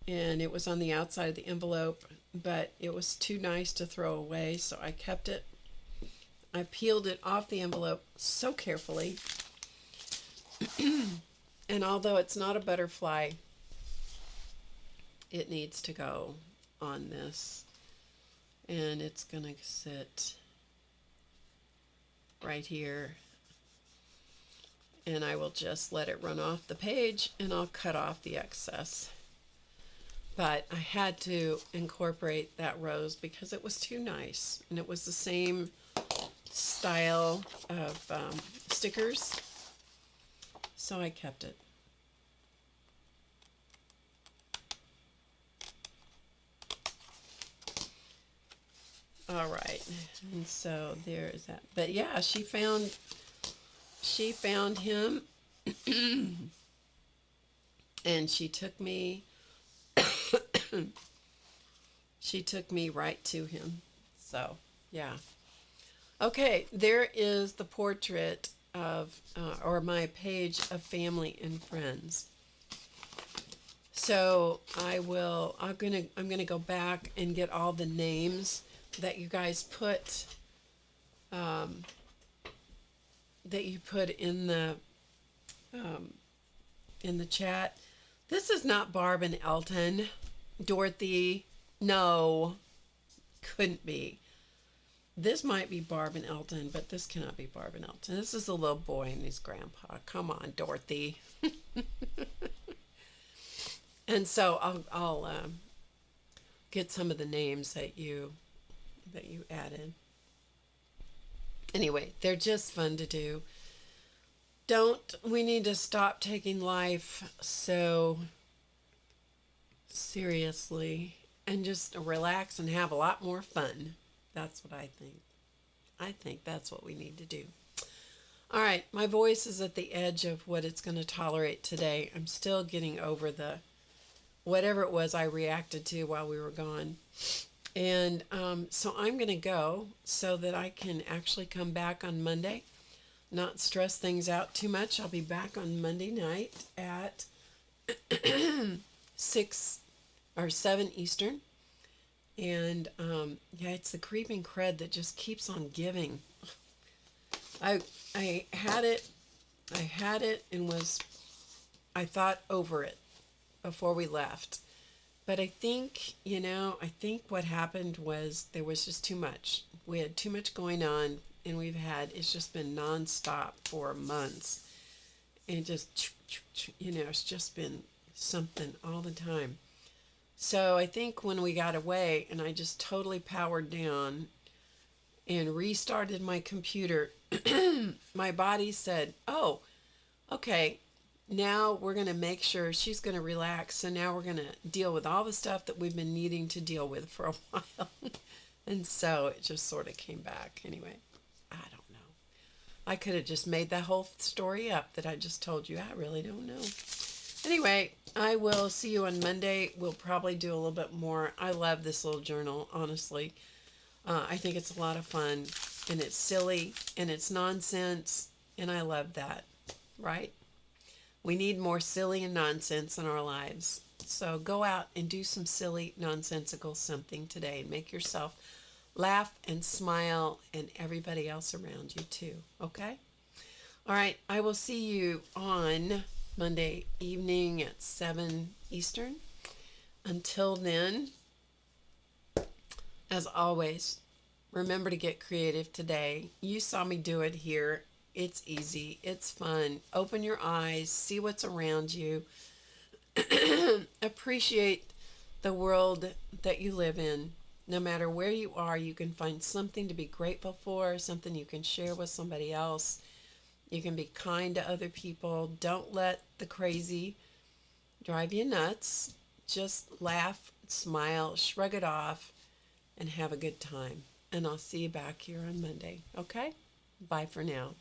and it was on the outside of the envelope, but it was too nice to throw away, so I kept it. I peeled it off the envelope so carefully, and although it's not a butterfly, it needs to go on this, and it's gonna sit right here, and I will just let it run off the page, and I'll cut off the excess. But I had to incorporate that rose because it was too nice, and it was the same style of stickers, so I kept it. All right, and so there is that. But yeah, she found him, and she took me right to him. So yeah. Okay, there is the portrait of, or my page of family and friends. So I'm gonna go back and get all the names that you guys put, that you put in the chat. This is not Barb and Elton. Dorothy, no, couldn't be. This might be Barb and Elton, but this cannot be Barb and Elton. This is a little boy and his grandpa. Come on, Dorothy. And so I'll get some of the names that you added. Anyway, they're just fun to do. We need to stop taking life so seriously and just relax and have a lot more fun. That's what I think. I think that's what we need to do. All right, my voice is at the edge of what it's going to tolerate today. I'm still getting over the whatever it was I reacted to while we were gone. And so I'm going to go so that I can actually come back on Monday, not stress things out too much. I'll be back on Monday night at 6 or 7 Eastern. And yeah, it's the creeping crud that just keeps on giving. I had it and I thought over it before we left. But I think what happened was there was just too much. We had too much going on, and it's just been nonstop for months. And just, it's just been something all the time. So I think when we got away and I just totally powered down and restarted my computer, my body said, oh, okay, now we're going to make sure she's going to relax. So now we're going to deal with all the stuff that we've been needing to deal with for a while. And so it just sort of came back. Anyway, I don't know. I could have just made that whole story up that I just told you. I really don't know. Anyway, I will see you on Monday. We'll probably do a little bit more. I love this little journal, honestly. I think it's a lot of fun, and it's silly, and it's nonsense, and I love that, right? We need more silly and nonsense in our lives. So go out and do some silly, nonsensical something today and make yourself laugh and smile and everybody else around you too, okay? All right, I will see you on Monday evening at 7 Eastern. Until then, as always, remember to get creative today. You saw me do it here. It's easy. It's fun. Open your eyes. See what's around you. Appreciate the world that you live in. No matter where you are, you can find something to be grateful for, something you can share with somebody else. You can be kind to other people. Don't let the crazy drive you nuts. Just laugh, smile, shrug it off, and have a good time. And I'll see you back here on Monday. Okay? Bye for now.